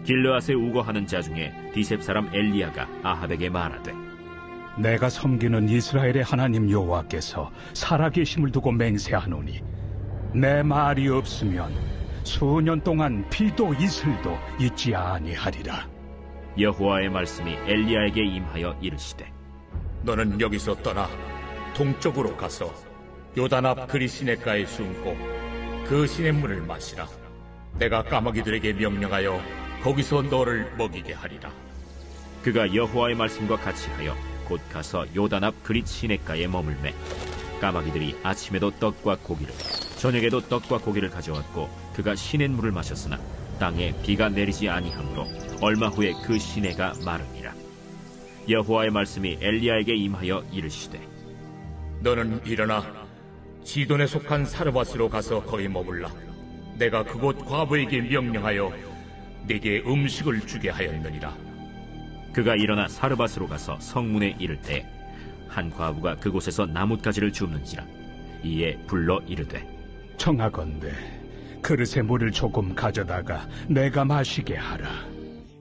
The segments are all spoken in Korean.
길르앗에 우거하는 자 중에 디셉 사람 엘리야가 아합에게 말하되, 내가 섬기는 이스라엘의 하나님 여호와께서 살아계심을 두고 맹세하노니 내 말이 없으면 수년 동안 비도 이슬도 있지 아니하리라. 여호와의 말씀이 엘리야에게 임하여 이르시되, 너는 여기서 떠나 동쪽으로 가서 요단 앞 그리 시냇가에 숨고 그 시냇물을 마시라. 내가 까마귀들에게 명령하여 거기서 너를 먹이게 하리라. 그가 여호와의 말씀과 같이 하여 곧 가서 요단 앞 그릿 시냇가에 머물매 까마귀들이 아침에도 떡과 고기를 저녁에도 떡과 고기를 가져왔고 그가 시냇물을 마셨으나 땅에 비가 내리지 아니하므로 얼마 후에 그 시내가 마르니라. 여호와의 말씀이 엘리야에게 임하여 이르시되, 너는 일어나 시돈에 속한 사르밧으로 가서 거기 머물라. 내가 그곳 과부에게 명령하여 네게 음식을 주게 하였느니라. 그가 일어나 사르밧으로 가서 성문에 이를 때 한 과부가 그곳에서 나뭇가지를 줍는지라. 이에 불러 이르되, 청하건대 그릇에 물을 조금 가져다가 내가 마시게 하라.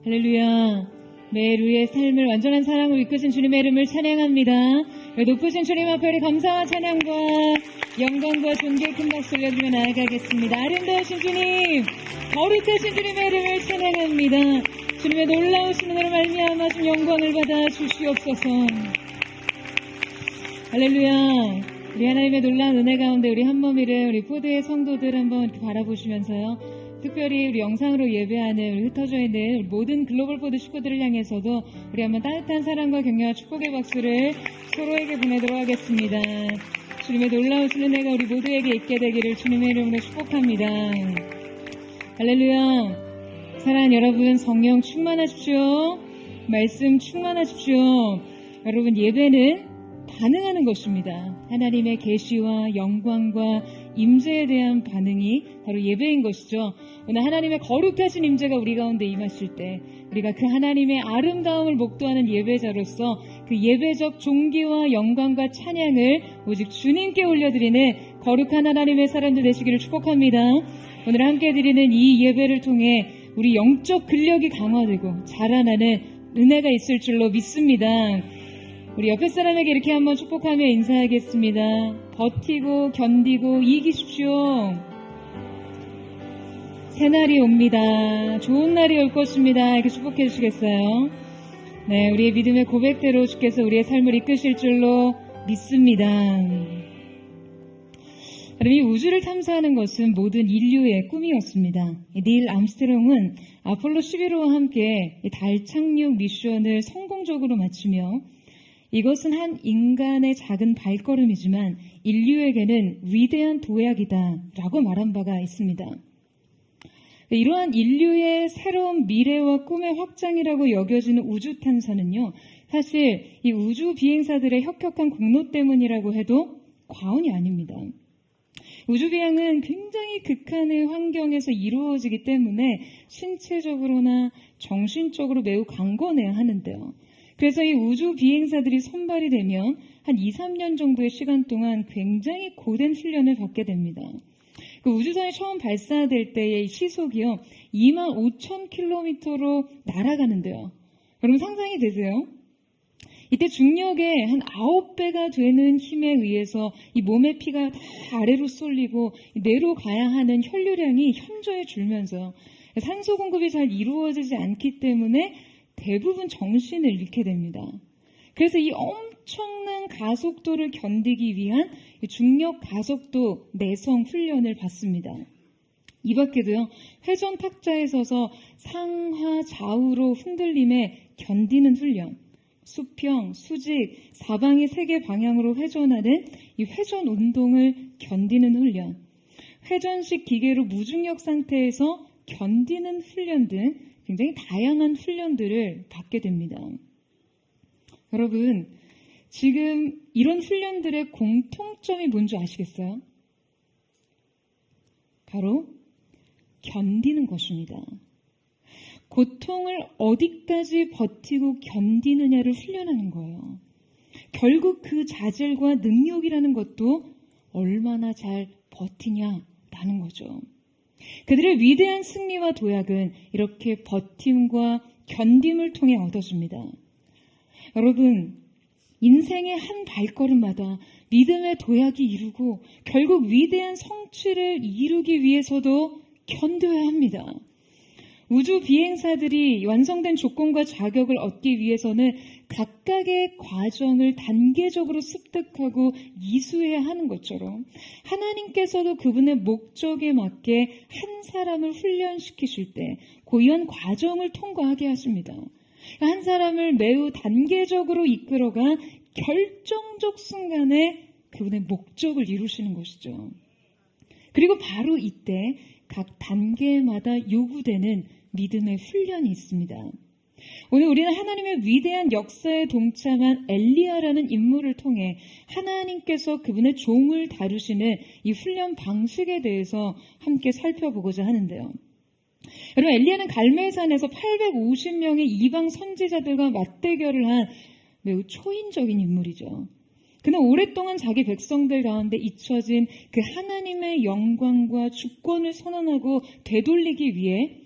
할렐루야. 매일 우리의 삶을 완전한 사랑으로 이끄신 주님의 이름을 찬양합니다. 높으신 주님 앞에 우리 감사와 찬양과 영광과 존귀의 큰 박수 올려드리며 나아가겠습니다. 아름다우신 주님, 거룩하신 주님의 이름을 찬양합니다. 주님의 놀라우신 은혜로 말미암아 좀 영광을 받아 주시옵소서. 할렐루야. 우리 하나님의 놀라운 은혜 가운데 우리 한몸이를 우리 포드의 성도들 한번 이렇게 바라보시면서요. 특별히 우리 영상으로 예배하는 우리 흩어져 있는 우리 모든 글로벌 포드 식구들을 향해서도 우리 한번 따뜻한 사랑과 격려와 축복의 박수를 서로에게 보내도록 하겠습니다. 주님의 놀라우신 은혜가 우리 모두에게 있게 되기를 주님의 이름으로 축복합니다. 할렐루야. 사랑하는 여러분, 성령 충만하십시오. 말씀 충만하십시오. 여러분, 예배는 반응하는 것입니다. 하나님의 계시와 영광과 임재에 대한 반응이 바로 예배인 것이죠. 오늘 하나님의 거룩하신 임재가 우리 가운데 임하실 때 우리가 그 하나님의 아름다움을 목도하는 예배자로서 그 예배적 존귀와 영광과 찬양을 오직 주님께 올려드리는 거룩한 하나님의 사람들 되시기를 축복합니다. 오늘 함께 드리는 이 예배를 통해 우리 영적 근력이 강화되고 자라나는 은혜가 있을 줄로 믿습니다. 우리 옆에 사람에게 이렇게 한번 축복하며 인사하겠습니다. 버티고 견디고 이기십시오. 새날이 옵니다. 좋은 날이 올 것입니다. 이렇게 축복해 주시겠어요? 네, 우리의 믿음의 고백대로 주께서 우리의 삶을 이끄실 줄로 믿습니다. 이 우주를 탐사하는 것은 모든 인류의 꿈이었습니다. 닐 암스트롱은 아폴로 11호와 함께 달 착륙 미션을 성공적으로 마치며 이것은 한 인간의 작은 발걸음이지만 인류에게는 위대한 도약이다 라고 말한 바가 있습니다. 이러한 인류의 새로운 미래와 꿈의 확장이라고 여겨지는 우주 탐사는요, 사실 이 우주 비행사들의 혁혁한 공로 때문이라고 해도 과언이 아닙니다. 우주 비행은 굉장히 극한의 환경에서 이루어지기 때문에 신체적으로나 정신적으로 매우 강건해야 하는데요. 그래서 이 우주 비행사들이 선발이 되면 한 2, 3년 정도의 시간 동안 굉장히 고된 훈련을 받게 됩니다. 그 우주선이 처음 발사될 때의 시속이요, 25,000km로 날아가는데요. 여러분 상상이 되세요? 이때 중력의 한 9배가 되는 힘에 의해서 이 몸의 피가 다 아래로 쏠리고 뇌로 가야 하는 혈류량이 현저히 줄면서 산소 공급이 잘 이루어지지 않기 때문에 대부분 정신을 잃게 됩니다. 그래서 이 엄청난 가속도를 견디기 위한 중력 가속도 내성 훈련을 받습니다. 이 밖에도요, 회전 탁자에 서서 상하 좌우로 흔들림에 견디는 훈련, 수평, 수직, 사방이 세 개 방향으로 회전하는 이 회전 운동을 견디는 훈련, 회전식 기계로 무중력 상태에서 견디는 훈련 등 굉장히 다양한 훈련들을 받게 됩니다. 여러분, 지금 이런 훈련들의 공통점이 뭔지 아시겠어요? 바로 견디는 것입니다. 고통을 어디까지 버티고 견디느냐를 훈련하는 거예요. 결국 그 자질과 능력이라는 것도 얼마나 잘 버티냐라는 거죠. 그들의 위대한 승리와 도약은 이렇게 버팀과 견딤을 통해 얻어집니다. 여러분, 인생의 한 발걸음마다 믿음의 도약이 이루고 결국 위대한 성취를 이루기 위해서도 견뎌야 합니다. 우주 비행사들이 완성된 조건과 자격을 얻기 위해서는 각각의 과정을 단계적으로 습득하고 이수해야 하는 것처럼 하나님께서도 그분의 목적에 맞게 한 사람을 훈련시키실 때 고유한 과정을 통과하게 하십니다. 한 사람을 매우 단계적으로 이끌어가 결정적 순간에 그분의 목적을 이루시는 것이죠. 그리고 바로 이때 각 단계마다 요구되는 믿음의 훈련이 있습니다. 오늘 우리는 하나님의 위대한 역사에 동참한 엘리야라는 인물을 통해 하나님께서 그분의 종을 다루시는 이 훈련 방식에 대해서 함께 살펴보고자 하는데요. 여러분, 엘리야는 갈멜산에서 850명의 이방 선지자들과 맞대결을 한 매우 초인적인 인물이죠. 그는 오랫동안 자기 백성들 가운데 잊혀진 그 하나님의 영광과 주권을 선언하고 되돌리기 위해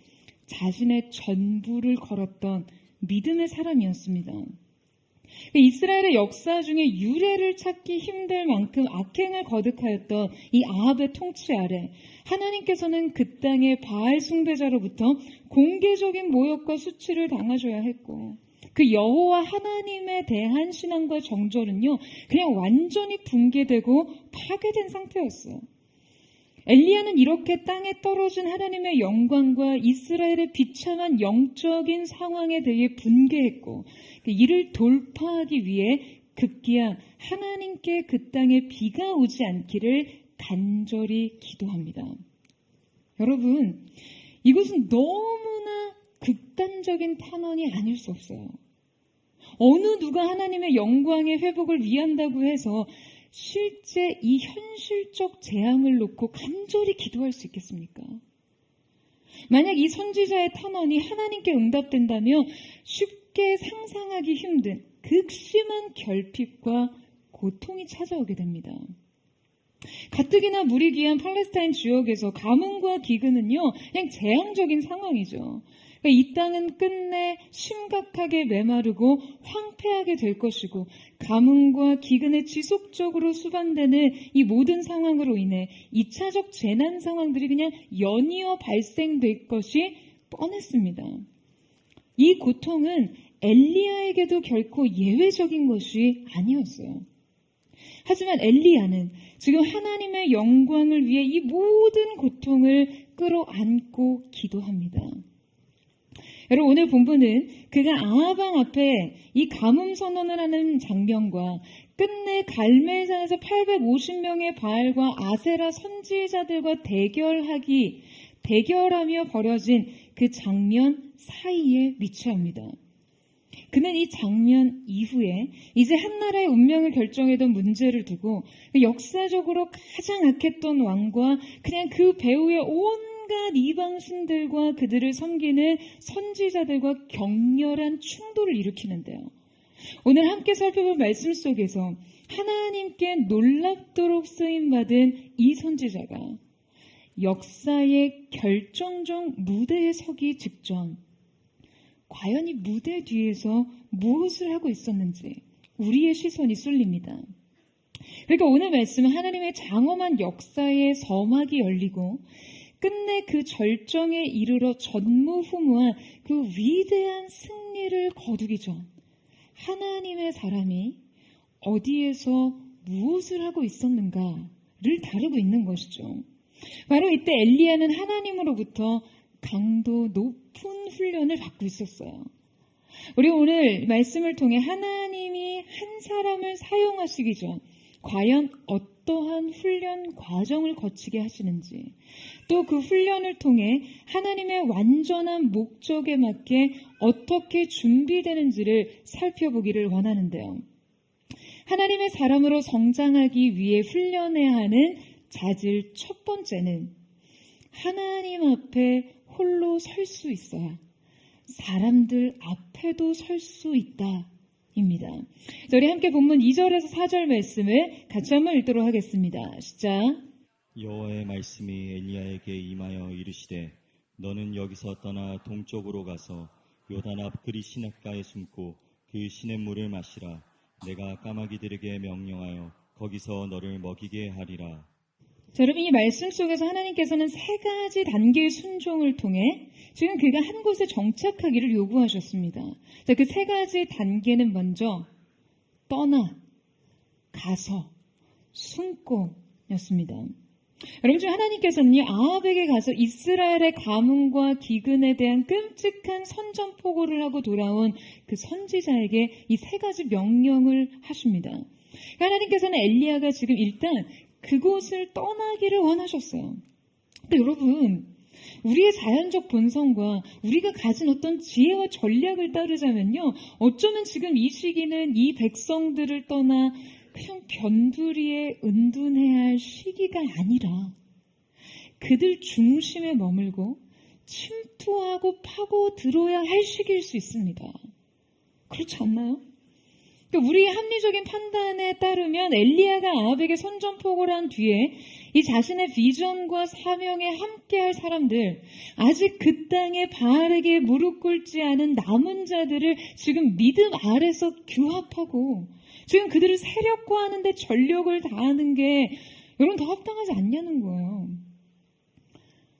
자신의 전부를 걸었던 믿음의 사람이었습니다. 이스라엘의 역사 중에 유래를 찾기 힘들 만큼 악행을 거듭하였던 이 아합의 통치 아래 하나님께서는 그 땅의 바알 숭배자로부터 공개적인 모욕과 수치를 당하셔야 했고 그 여호와 하나님에 대한 신앙과 정절은요 그냥 완전히 붕괴되고 파괴된 상태였어요. 엘리야는 이렇게 땅에 떨어진 하나님의 영광과 이스라엘의 비참한 영적인 상황에 대해 분개했고 이를 돌파하기 위해 급기야 하나님께 그 땅에 비가 오지 않기를 간절히 기도합니다. 여러분, 이것은 너무나 극단적인 탄원이 아닐 수 없어요. 어느 누가 하나님의 영광의 회복을 위한다고 해서 실제 이 현실적 재앙을 놓고 간절히 기도할 수 있겠습니까? 만약 이 선지자의 탄원이 하나님께 응답된다면 쉽게 상상하기 힘든 극심한 결핍과 고통이 찾아오게 됩니다. 가뜩이나 물이 귀한 팔레스타인 지역에서 가뭄과 기근은요 그냥 재앙적인 상황이죠. 이 땅은 끝내 심각하게 메마르고 황폐하게 될 것이고 가뭄과 기근에 지속적으로 수반되는 이 모든 상황으로 인해 2차적 재난 상황들이 그냥 연이어 발생될 것이 뻔했습니다. 이 고통은 엘리야에게도 결코 예외적인 것이 아니었어요. 하지만 엘리야는 지금 하나님의 영광을 위해 이 모든 고통을 끌어안고 기도합니다. 여러분, 오늘 본문은 그가 아하방 앞에 이 가뭄 선언을 하는 장면과 끝내 갈멜산에서 850명의 바알과 아세라 선지자들과 대결하며 벌어진 그 장면 사이에 위치합니다. 그는 이 장면 이후에 이제 한나라의 운명을 결정하던 문제를 두고 역사적으로 가장 악했던 왕과 그냥 그 배후의 온갖 이방 신들과 그들을 섬기는 선지자들과 격렬한 충돌을 일으키는데요. 오늘 함께 살펴볼 말씀 속에서 하나님께 놀랍도록 쓰임받은 이 선지자가 역사의 결정적 무대에 서기 직전 과연 이 무대 뒤에서 무엇을 하고 있었는지 우리의 시선이 쏠립니다. 그러니까 오늘 말씀은 하나님의 장엄한 역사의 서막이 열리고 끝내 그 절정에 이르러 전무후무한 그 위대한 승리를 거두기 전 하나님의 사람이 어디에서 무엇을 하고 있었는가를 다루고 있는 것이죠. 바로 이때 엘리야는 하나님으로부터 강도 높은 훈련을 받고 있었어요. 우리 오늘 말씀을 통해 하나님이 한 사람을 사용하시기 전 과연 어떠한 훈련 과정을 거치게 하시는지 또 그 훈련을 통해 하나님의 완전한 목적에 맞게 어떻게 준비되는지를 살펴보기를 원하는데요. 하나님의 사람으로 성장하기 위해 훈련해야 하는 자질 첫 번째는 하나님 앞에 홀로 설 수 있어야 사람들 앞에도 설 수 있다 입니다. 우리 함께 본문 2절에서 4절 말씀을 같이 한번 읽도록 하겠습니다. 시작. 여호와의 말씀이 엘리야에게 임하여 이르시되 너는 여기서 떠나 동쪽으로 가서 요단 앞 그리 시냇가에 숨고 그 시냇물을 마시라. 내가 까마귀들에게 명령하여 거기서 너를 먹이게 하리라. 자, 여러분, 이 말씀 속에서 하나님께서는 세 가지 단계의 순종을 통해 지금 그가 한 곳에 정착하기를 요구하셨습니다. 자, 그 세 가지 단계는 먼저 떠나, 가서, 숨고 였습니다. 여러분, 지금 하나님께서는요, 아합에게 가서 이스라엘의 가뭄과 기근에 대한 끔찍한 선전포고를 하고 돌아온 그 선지자에게 이 세 가지 명령을 하십니다. 하나님께서는 엘리야가 지금 일단 그곳을 떠나기를 원하셨어요. 근데 여러분, 우리의 자연적 본성과 우리가 가진 어떤 지혜와 전략을 따르자면요, 어쩌면 지금 이 시기는 이 백성들을 떠나 그냥 변두리에 은둔해야 할 시기가 아니라 그들 중심에 머물고 침투하고 파고 들어야 할 시기일 수 있습니다. 그렇지 않나요? 그러니까 우리의 합리적인 판단에 따르면 엘리야가 아합에게 선전포고를 한 뒤에 이 자신의 비전과 사명에 함께할 사람들, 아직 그 땅에 바알에게 무릎 꿇지 않은 남은 자들을 지금 믿음 아래서 규합하고 지금 그들을 세력화하는 데 전력을 다하는 게 여러분 더 합당하지 않냐는 거예요.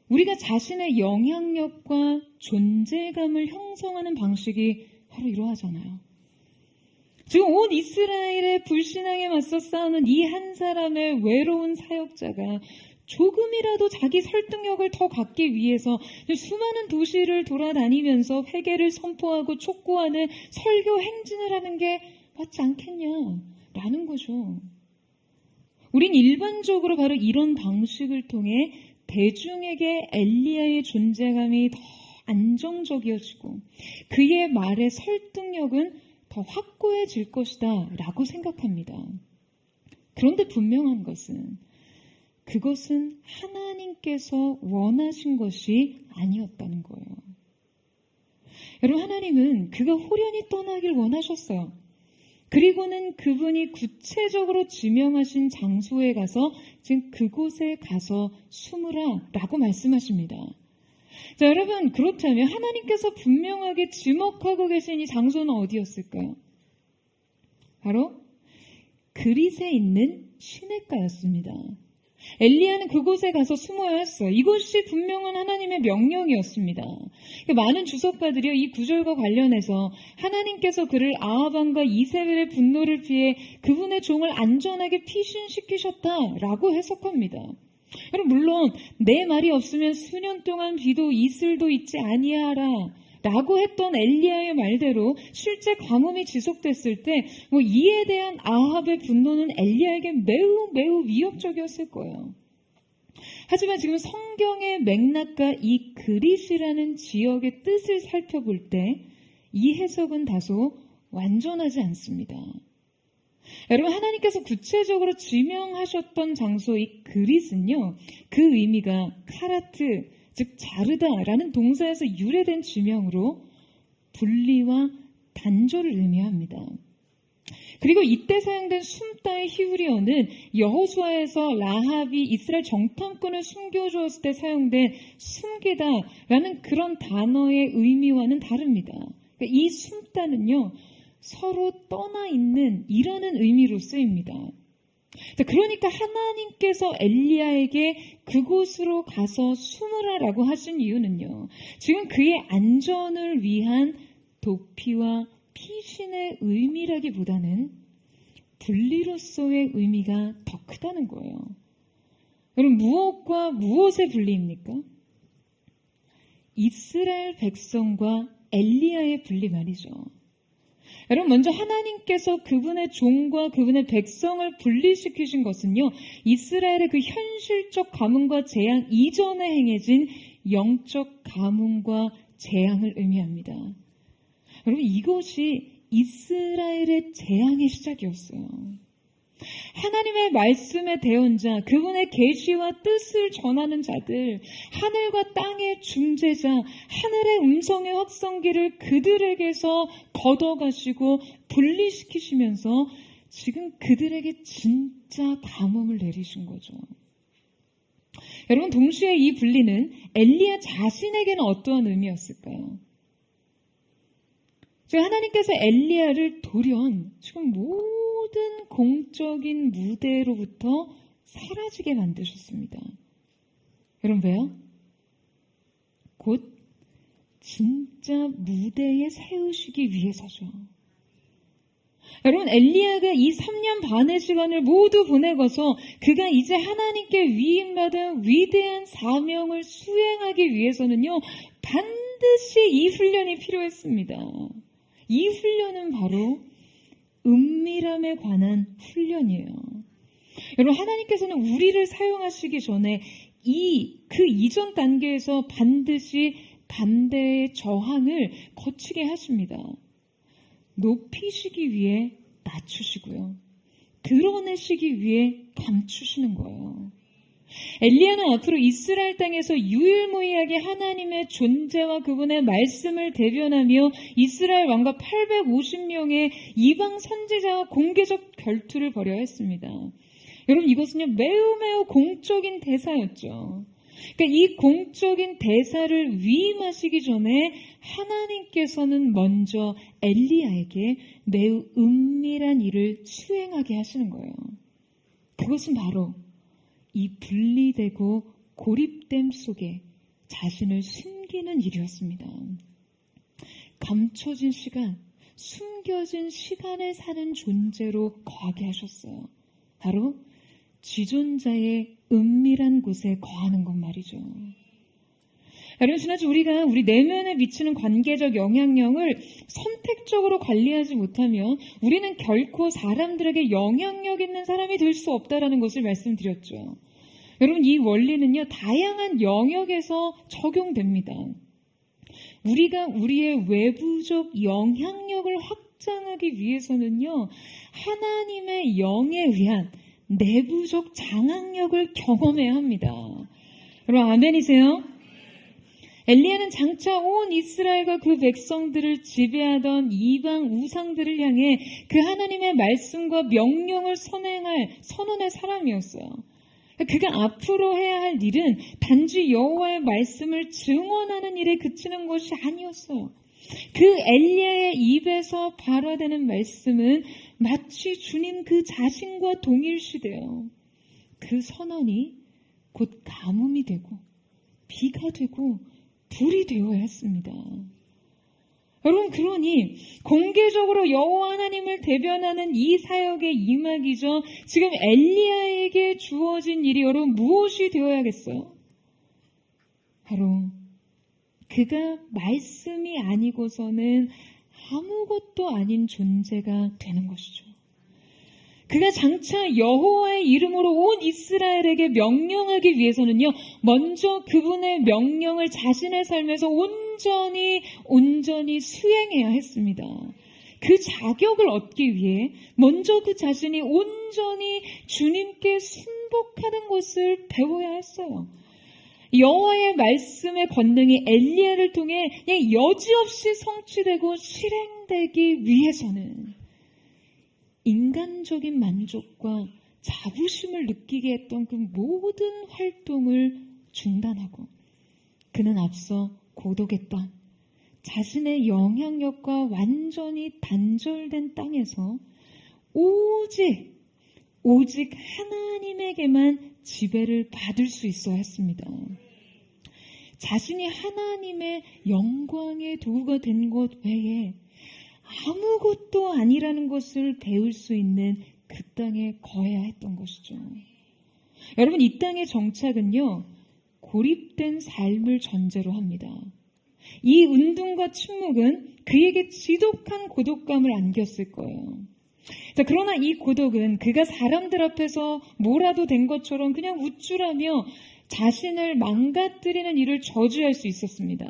우리가 자신의 영향력과 존재감을 형성하는 방식이 바로 이러하잖아요. 지금 온 이스라엘의 불신앙에 맞서 싸우는 이 한 사람의 외로운 사역자가 조금이라도 자기 설득력을 더 갖기 위해서 수많은 도시를 돌아다니면서 회개를 선포하고 촉구하는 설교 행진을 하는 게 맞지 않겠냐라는 거죠. 우린 일반적으로 바로 이런 방식을 통해 대중에게 엘리야의 존재감이 더 안정적이어지고 그의 말의 설득력은 더 확고해질 것이다 라고 생각합니다. 그런데 분명한 것은 그것은 하나님께서 원하신 것이 아니었다는 거예요. 여러분, 하나님은 그가 호련히 떠나길 원하셨어요. 그리고는 그분이 구체적으로 지명하신 장소에 가서 지금 그곳에 가서 숨으라 라고 말씀하십니다. 자, 여러분, 그렇다면 하나님께서 분명하게 지목하고 계신 이 장소는 어디였을까요? 바로 그릿에 있는 시냇가였습니다. 엘리야는 그곳에 가서 숨어야 했어요. 이것이 분명한 하나님의 명령이었습니다. 많은 주석가들이 이 구절과 관련해서 하나님께서 그를 아합 왕과 이세벨의 분노를 피해 그분의 종을 안전하게 피신시키셨다라고 해석합니다. 여러분, 물론 내 말이 없으면 수년 동안 비도 이슬도 있지 아니하라 라고 했던 엘리야의 말대로 실제 가뭄이 지속됐을 때 이에 대한 아합의 분노는 엘리야에게 매우 매우 위협적이었을 거예요. 하지만 지금 성경의 맥락과 이 그릿이라는 지역의 뜻을 살펴볼 때 이 해석은 다소 완전하지 않습니다. 여러분, 하나님께서 구체적으로 지명하셨던 장소 이 그릿은요, 그 의미가 카라트, 즉 자르다라는 동사에서 유래된 지명으로 분리와 단절을 의미합니다. 그리고 이때 사용된 숨다의 히브리어는 여호수아에서 라합이 이스라엘 정탐꾼을 숨겨주었을 때 사용된 숨기다라는 그런 단어의 의미와는 다릅니다. 그러니까 이 숨다는요, 서로 떠나 있는 이라는 의미로 쓰입니다. 그러니까 하나님께서 엘리야에게 그곳으로 가서 숨으라라고 하신 이유는요, 지금 그의 안전을 위한 도피와 피신의 의미라기보다는 분리로서의 의미가 더 크다는 거예요. 여러분, 무엇과 무엇의 분리입니까? 이스라엘 백성과 엘리야의 분리 말이죠. 여러분, 먼저 하나님께서 그분의 종과 그분의 백성을 분리시키신 것은요, 이스라엘의 그 현실적 가뭄과 재앙 이전에 행해진 영적 가뭄과 재앙을 의미합니다. 여러분, 이것이 이스라엘의 재앙의 시작이었어요. 하나님의 말씀의 대언자, 그분의 계시와 뜻을 전하는 자들, 하늘과 땅의 중재자, 하늘의 음성의 확성기를 그들에게서 걷어가시고 분리시키시면서 지금 그들에게 진짜 가뭄을 내리신 거죠. 여러분, 동시에 이 분리는 엘리야 자신에게는 어떠한 의미였을까요? 지금 하나님께서 엘리야를 돌연 지금 모든 공적인 무대로부터 사라지게 만드셨습니다. 여러분, 왜요? 곧 진짜 무대에 세우시기 위해서죠. 여러분, 엘리야가 이 3년 반의 시간을 모두 보내고서 그가 이제 하나님께 위임받은 위대한 사명을 수행하기 위해서는요, 반드시 이 훈련이 필요했습니다. 이 훈련은 바로 은밀함에 관한 훈련이에요. 여러분, 하나님께서는 우리를 사용하시기 전에 그 이전 단계에서 반드시 반대의 저항을 거치게 하십니다. 높이시기 위해 낮추시고요. 드러내시기 위해 감추시는 거예요. 엘리야는 앞으로 이스라엘 땅에서 유일무이하게 하나님의 존재와 그분의 말씀을 대변하며 이스라엘 왕과 850명의 이방 선지자와 공개적 결투를 벌여야 했습니다. 여러분, 이것은요 매우 공적인 대사였죠. 그러니까 이 공적인 대사를 위임하시기 전에 하나님께서는 먼저 엘리야에게 매우 은밀한 일을 수행하게 하시는 거예요. 그것은 바로 이 분리되고 고립됨 속에 자신을 숨기는 일이었습니다. 감춰진 시간, 숨겨진 시간을 사는 존재로 거하게 하셨어요. 바로 지존자의 은밀한 곳에 거하는 것 말이죠. 여러분, 지난주 우리가 우리 내면에 미치는 관계적 영향력을 선택적으로 관리하지 못하면 우리는 결코 사람들에게 영향력 있는 사람이 될 수 없다라는 것을 말씀드렸죠. 여러분, 이 원리는요 다양한 영역에서 적용됩니다. 우리가 우리의 외부적 영향력을 확장하기 위해서는요 하나님의 영에 의한 내부적 장악력을 경험해야 합니다. 여러분, 아멘이세요? 엘리야는 장차 온 이스라엘과 그 백성들을 지배하던 이방 우상들을 향해 그 하나님의 말씀과 명령을 선언할 사람이었어요. 그가 앞으로 해야 할 일은 단지 여호와의 말씀을 증언하는 일에 그치는 것이 아니었어요. 그 엘리야의 입에서 발화되는 말씀은 마치 주님 그 자신과 동일시되어 그 선언이 곧 가뭄이 되고 비가 되고 불이 되어야 했습니다. 여러분, 그러니 공개적으로 여호와 하나님을 대변하는 이 사역에 임하기 전 지금 엘리야에게 주어진 일이 여러분 무엇이 되어야겠어요? 바로 그가 말씀이 아니고서는 아무것도 아닌 존재가 되는 것이죠. 그가 장차 여호와의 이름으로 온 이스라엘에게 명령하기 위해서는요, 먼저 그분의 명령을 자신의 삶에서 온전히 수행해야 했습니다. 그 자격을 얻기 위해 먼저 그 자신이 온전히 주님께 순복하는 것을 배워야 했어요. 여호와의 말씀의 권능이 엘리야를 통해 그냥 여지없이 성취되고 실행되기 위해서는 인간적인 만족과 자부심을 느끼게 했던 그 모든 활동을 중단하고 그는 앞서 고독했던 자신의 영향력과 완전히 단절된 땅에서 오직 하나님에게만 지배를 받을 수 있어야 했습니다. 자신이 하나님의 영광의 도구가 된 것 외에 아무것도 아니라는 것을 배울 수 있는 그 땅에 거해야 했던 것이죠. 여러분, 이 땅의 정착은요 고립된 삶을 전제로 합니다. 이 운동과 침묵은 그에게 지독한 고독감을 안겼을 거예요. 자, 그러나 이 고독은 그가 사람들 앞에서 뭐라도 된 것처럼 그냥 우쭐하며 자신을 망가뜨리는 일을 저지할 수 있었습니다.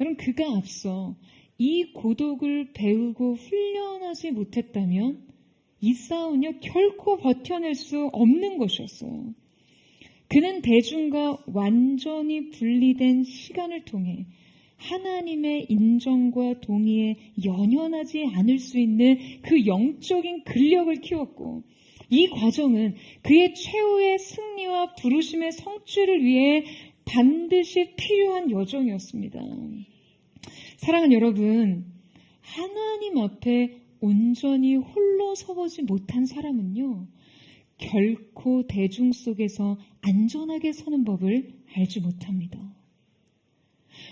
여러분, 그가 앞서 이 고독을 배우고 훈련하지 못했다면 이 싸움은요 결코 버텨낼 수 없는 것이었어요. 그는 대중과 완전히 분리된 시간을 통해 하나님의 인정과 동의에 연연하지 않을 수 있는 그 영적인 근력을 키웠고, 이 과정은 그의 최후의 승리와 부르심의 성취를 위해 반드시 필요한 여정이었습니다. 사랑하는 여러분, 하나님 앞에 온전히 홀로 서보지 못한 사람은요, 결코 대중 속에서 안전하게 서는 법을 알지 못합니다.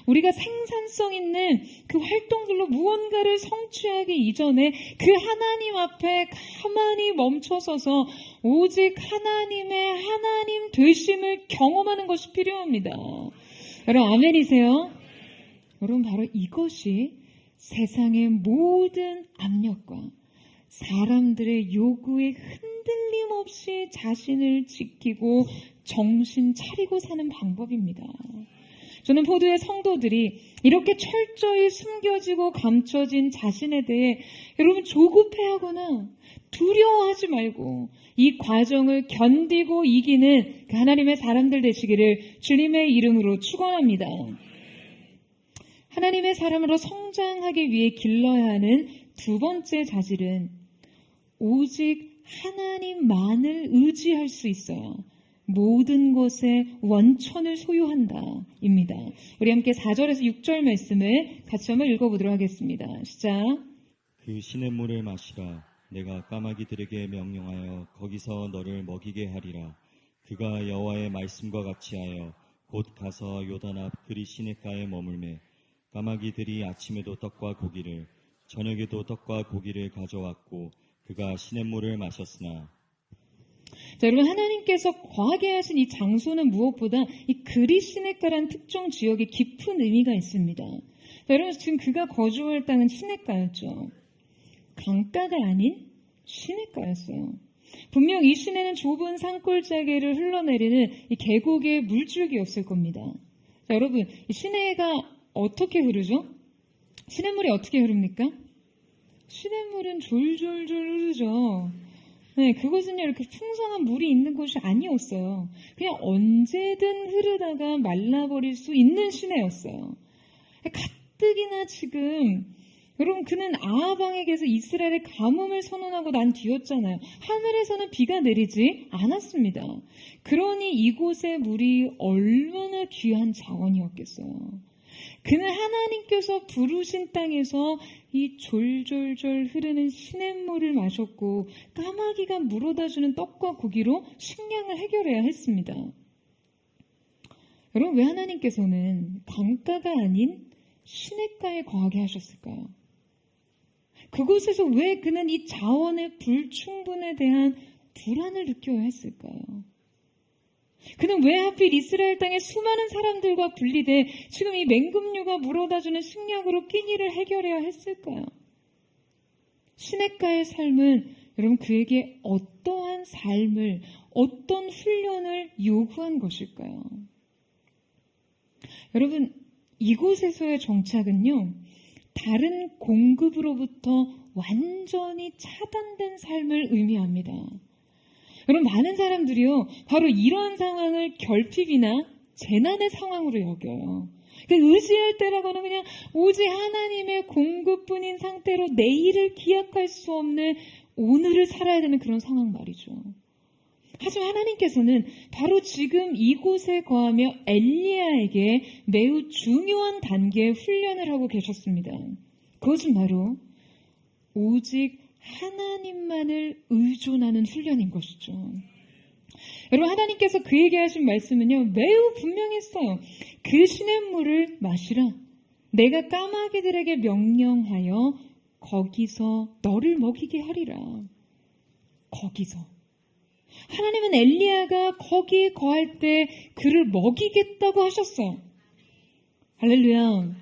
우리가 생산성 있는 그 활동들로 무언가를 성취하기 이전에 그 하나님 앞에 가만히 멈춰서서 오직 하나님의 하나님 되심을 경험하는 것이 필요합니다. 여러분 아멘이세요? 여러분 바로 이것이 세상의 모든 압력과 사람들의 요구에 흔들림 없이 자신을 지키고 정신 차리고 사는 방법입니다. 저는 포도의 성도들이 이렇게 철저히 숨겨지고 감춰진 자신에 대해 여러분 조급해하거나 두려워하지 말고 이 과정을 견디고 이기는 그 하나님의 사람들 되시기를 주님의 이름으로 축원합니다. 하나님의 사람으로 성장하기 위해 길러야 하는 두 번째 자질은 오직 하나님만을 의지할 수 있어요. 모든 것에 원천을 소유한다 입니다. 우리 함께 4절에서 6절 말씀을 같이 한번 읽어보도록 하겠습니다. 시작. 그 시냇물을 마시라. 내가 까마귀들에게 명령하여 거기서 너를 먹이게 하리라. 그가 여호와의 말씀과 같이 하여 곧 가서 요단 앞 그리 시냇가에 머물매 까마귀들이 아침에도 떡과 고기를 저녁에도 떡과 고기를 가져왔고 그가 시냇물을 마셨으나. 자, 여러분 하나님께서 거하게 하신 이 장소는 무엇보다 이 그리 시냇가라는 특정 지역에 깊은 의미가 있습니다. 자, 여러분 지금 그가 거주할 땅은 시냇가였죠. 강가가 아닌 시냇가였어요. 분명 이 시내는 좁은 산골짜기를 흘러내리는 이 계곡의 물줄기였을 겁니다. 자, 여러분 이 시내가 어떻게 흐르죠? 시냇물이 어떻게 흐릅니까? 시냇물은 졸졸졸 흐르죠. 네, 그것은요, 이렇게 풍성한 물이 있는 곳이 아니었어요. 그냥 언제든 흐르다가 말라버릴 수 있는 시내였어요. 가뜩이나 지금, 여러분, 그는 아하방에게서 이스라엘의 가뭄을 선언하고 난 뒤였잖아요. 하늘에서는 비가 내리지 않았습니다. 그러니 이곳의 물이 얼마나 귀한 자원이었겠어요. 그는 하나님께서 부르신 땅에서 이 졸졸졸 흐르는 시냇물을 마셨고 까마귀가 물어다주는 떡과 고기로 식량을 해결해야 했습니다. 여러분 왜 하나님께서는 강가가 아닌 시냇가에 거하게 하셨을까요? 그곳에서 왜 그는 이 자원의 불충분에 대한 불안을 느껴야 했을까요? 그는 왜 하필 이스라엘 땅의 수많은 사람들과 분리돼 지금 이 맹금류가 물어다주는 식량으로 끼니를 해결해야 했을까요? 시냇가의 삶은 여러분 그에게 어떠한 삶을, 어떤 훈련을 요구한 것일까요? 여러분 이곳에서의 정착은요, 다른 공급으로부터 완전히 차단된 삶을 의미합니다. 여러분 많은 사람들이요 바로 이러한 상황을 결핍이나 재난의 상황으로 여겨요. 의지할 때라고는 그냥 오직 하나님의 공급뿐인 상태로 내일을 기약할 수 없는 오늘을 살아야 되는 그런 상황 말이죠. 하지만 하나님께서는 바로 지금 이곳에 거하며 엘리야에게 매우 중요한 단계의 훈련을 하고 계셨습니다. 그것은 바로 오직 하나님만을 의존하는 훈련인 것이죠. 여러분 하나님께서 그에게 하신 말씀은요 매우 분명했어요. 그 시냇물을 마시라. 내가 까마귀들에게 명령하여 거기서 너를 먹이게 하리라. 거기서. 하나님은 엘리야가 거기에 거할 때 그를 먹이겠다고 하셨어. 할렐루야.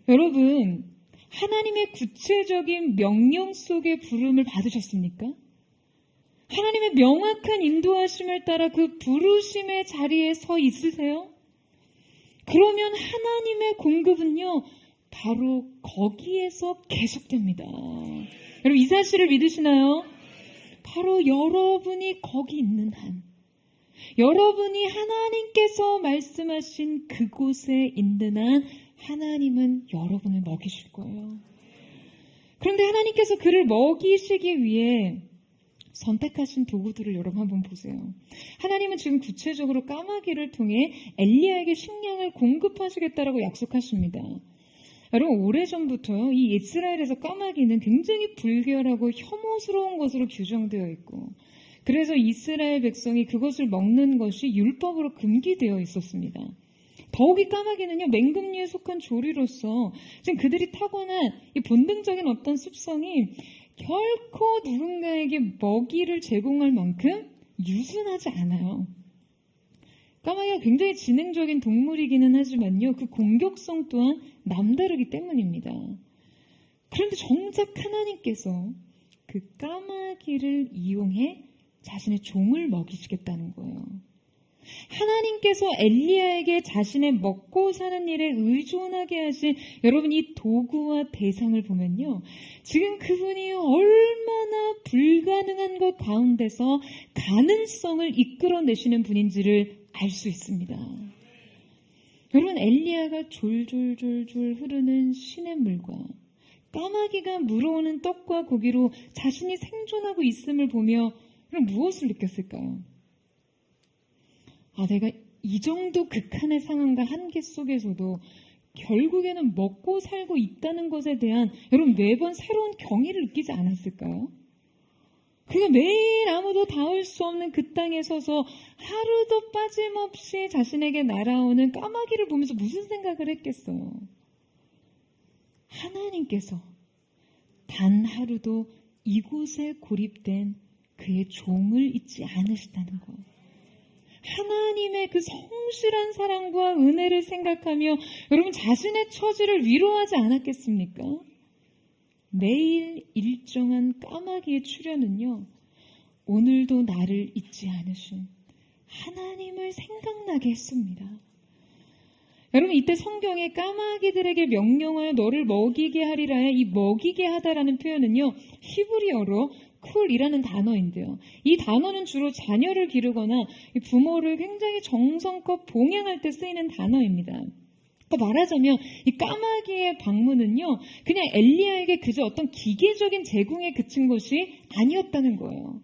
여러분 하나님의 구체적인 명령 속의 부름을 받으셨습니까? 하나님의 명확한 인도하심을 따라 그 부르심의 자리에 서 있으세요? 그러면 하나님의 공급은요 바로 거기에서 계속됩니다. 여러분 이 사실을 믿으시나요? 바로 여러분이 거기 있는 한, 여러분이 하나님께서 말씀하신 그곳에 있는 한 하나님은 여러분을 먹이실 거예요. 그런데 하나님께서 그를 먹이시기 위해 선택하신 도구들을 여러분 한번 보세요. 하나님은 지금 구체적으로 까마귀를 통해 엘리야에게 식량을 공급하시겠다라고 약속하십니다. 여러분, 오래전부터 이 이스라엘에서 까마귀는 굉장히 불결하고 혐오스러운 것으로 규정되어 있고, 그래서 이스라엘 백성이 그것을 먹는 것이 율법으로 금기되어 있었습니다. 더욱이 까마귀는요, 맹금류에 속한 조리로서 지금 그들이 타고난 이 본능적인 어떤 습성이 결코 누군가에게 먹이를 제공할 만큼 유순하지 않아요. 까마귀가 굉장히 지능적인 동물이기는 하지만요, 그 공격성 또한 남다르기 때문입니다. 그런데 정작 하나님께서 그 까마귀를 이용해 자신의 종을 먹이시겠다는 거예요. 하나님께서 엘리야에게 자신의 먹고 사는 일에 의존하게 하신 여러분 이 도구와 대상을 보면요, 지금 그분이 얼마나 불가능한 것 가운데서 가능성을 이끌어내시는 분인지를 알 수 있습니다. 여러분, 엘리야가 졸졸졸졸 흐르는 시냇물과 까마귀가 물어오는 떡과 고기로 자신이 생존하고 있음을 보며 그럼 무엇을 느꼈을까요? 내가 이 정도 극한의 상황과 한계 속에서도 결국에는 먹고 살고 있다는 것에 대한 여러분 매번 새로운 경의를 느끼지 않았을까요? 그가 매일 아무도 닿을 수 없는 그 땅에 서서 하루도 빠짐없이 자신에게 날아오는 까마귀를 보면서 무슨 생각을 했겠어요? 하나님께서 단 하루도 이곳에 고립된 그의 종을 잊지 않으시다는 것. 하나님의 그 성실한 사랑과 은혜를 생각하며 여러분 자신의 처지를 위로하지 않았겠습니까? 매일 일정한 까마귀의 출현은요, 오늘도 나를 잊지 않으신 하나님을 생각나게 했습니다. 여러분, 이때 성경에 까마귀들에게 명령하여 너를 먹이게 하리라의 이 먹이게 하다라는 표현은요, 히브리어로 쿨이라는 단어인데요. 이 단어는 주로 자녀를 기르거나 부모를 굉장히 정성껏 봉양할 때 쓰이는 단어입니다. 그러니까 말하자면 이 까마귀의 방문은요, 그냥 엘리야에게 그저 어떤 기계적인 제공에 그친 것이 아니었다는 거예요.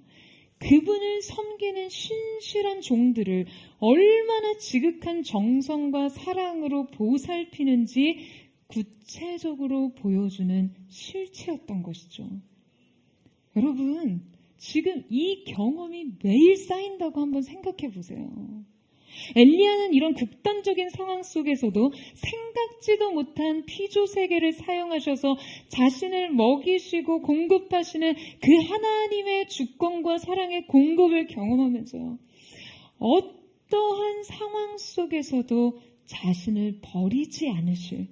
그분을 섬기는 신실한 종들을 얼마나 지극한 정성과 사랑으로 보살피는지 구체적으로 보여주는 실체였던 것이죠. 여러분, 지금 이 경험이 매일 쌓인다고 한번 생각해 보세요. 엘리야는 이런 극단적인 상황 속에서도 생각지도 못한 피조 세계를 사용하셔서 자신을 먹이시고 공급하시는 그 하나님의 주권과 사랑의 공급을 경험하면서요, 어떠한 상황 속에서도 자신을 버리지 않으실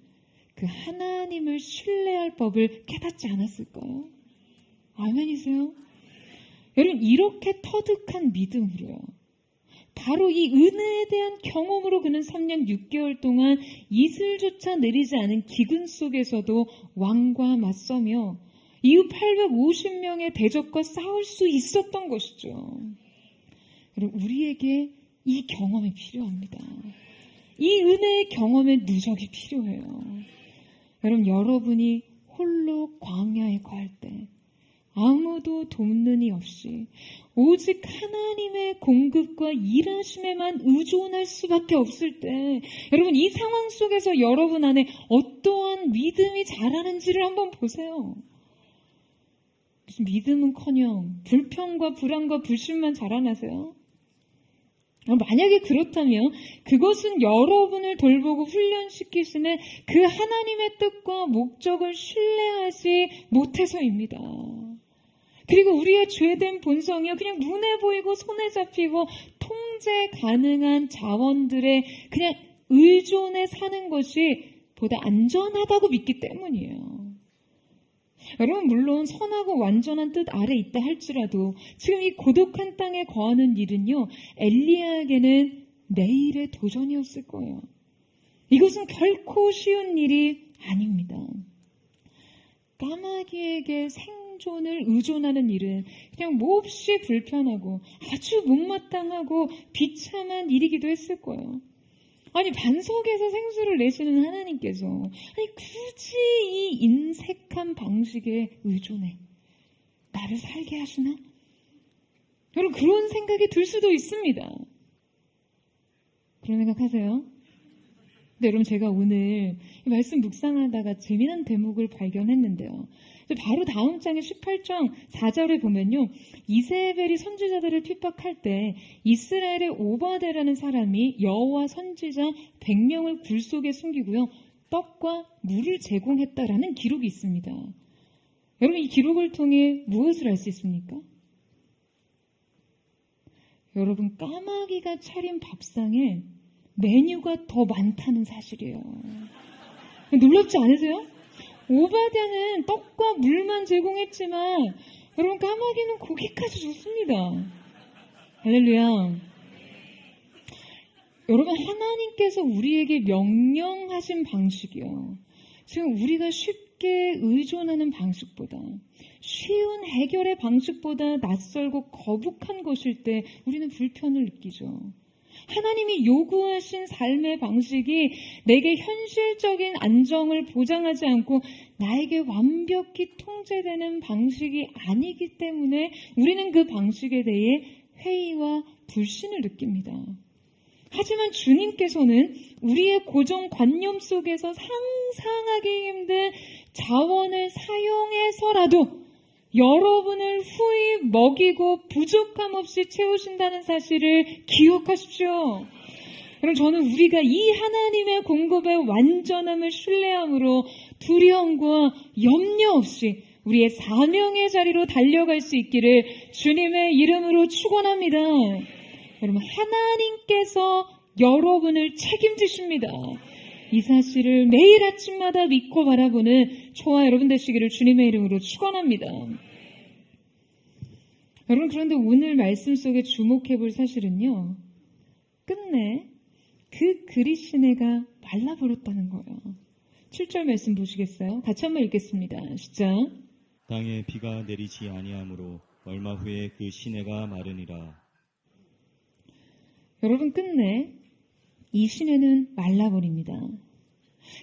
그 하나님을 신뢰할 법을 깨닫지 않았을까요? 아멘이세요? 여러분, 이렇게 터득한 믿음으로요, 바로 이 은혜에 대한 경험으로 그는 3년 6개월 동안 이슬조차 내리지 않은 기근 속에서도 왕과 맞서며 이후 850명의 대적과 싸울 수 있었던 것이죠. 여러분, 우리에게 이 경험이 필요합니다. 이 은혜의 경험의 누적이 필요해요. 여러분, 여러분이 홀로 광야에 거할 때 아무도 돕는 이 없이 오직 하나님의 공급과 일하심에만 의존할 수밖에 없을 때, 여러분 이 상황 속에서 여러분 안에 어떠한 믿음이 자라는지를 한번 보세요. 무슨 믿음은커녕 불평과 불안과 불신만 자라나세요? 만약에 그렇다면 그것은 여러분을 돌보고 훈련시키시는 그 하나님의 뜻과 목적을 신뢰하지 못해서입니다. 그리고 우리의 죄된 본성이요, 그냥 눈에 보이고 손에 잡히고 통제 가능한 자원들에 그냥 의존해 사는 것이 보다 안전하다고 믿기 때문이에요. 여러분, 물론 선하고 완전한 뜻 아래 있다 할지라도 지금 이 고독한 땅에 거하는 일은요, 엘리야에게는 내일의 도전이었을 거예요. 이것은 결코 쉬운 일이 아닙니다. 까마귀에게 생존을 의존하는 일은 그냥 몹시 불편하고 아주 못마땅하고 비참한 일이기도 했을 거예요. 아니, 반석에서 생수를 내시는 하나님께서 굳이 이 인색한 방식에 의존해 나를 살게 하시나? 여러분, 그런 생각이 들 수도 있습니다. 그런 생각하세요? 근데 여러분, 제가 오늘 이 말씀 묵상하다가 재미난 대목을 발견했는데요. 바로 다음 장의 18장 4절에 보면요, 이세벨이 선지자들을 핍박할 때 이스라엘의 오바데라는 사람이 여호와 선지자 100명을 굴 속에 숨기고요, 떡과 물을 제공했다라는 기록이 있습니다. 여러분, 이 기록을 통해 무엇을 알 수 있습니까? 여러분, 까마귀가 차린 밥상에 메뉴가 더 많다는 사실이에요. 놀랍지 않으세요? 오바댜는 떡과 물만 제공했지만 여러분, 까마귀는 고기까지 줬습니다. 할렐루야. 여러분, 하나님께서 우리에게 명령하신 방식이요, 지금 우리가 쉽게 의존하는 방식보다, 쉬운 해결의 방식보다 낯설고 거북한 것일 때 우리는 불편을 느끼죠. 하나님이 요구하신 삶의 방식이 내게 현실적인 안정을 보장하지 않고 나에게 완벽히 통제되는 방식이 아니기 때문에 우리는 그 방식에 대해 회의와 불신을 느낍니다. 하지만 주님께서는 우리의 고정관념 속에서 상상하기 힘든 자원을 사용해서라도 여러분을 후히 먹이고 부족함 없이 채우신다는 사실을 기억하십시오. 그럼 저는 우리가 이 하나님의 공급의 완전함을 신뢰함으로 두려움과 염려 없이 우리의 사명의 자리로 달려갈 수 있기를 주님의 이름으로 축원합니다. 여러분, 하나님께서 여러분을 책임지십니다. 이 사실을 매일 아침마다 믿고 바라보는 저와 여러분 되시기를 주님의 이름으로 축원합니다. 여러분, 그런데 오늘 말씀 속에 주목해 볼 사실은요, 끝내 그 그릿시내가 말라버렸다는 거예요. 7절 말씀 보시겠어요? 같이 한번 읽겠습니다. 시작. 땅에 비가 내리지 아니하므로 얼마 후에 그 시내가 마르니라. 여러분, 끝내 이 시내는 말라버립니다.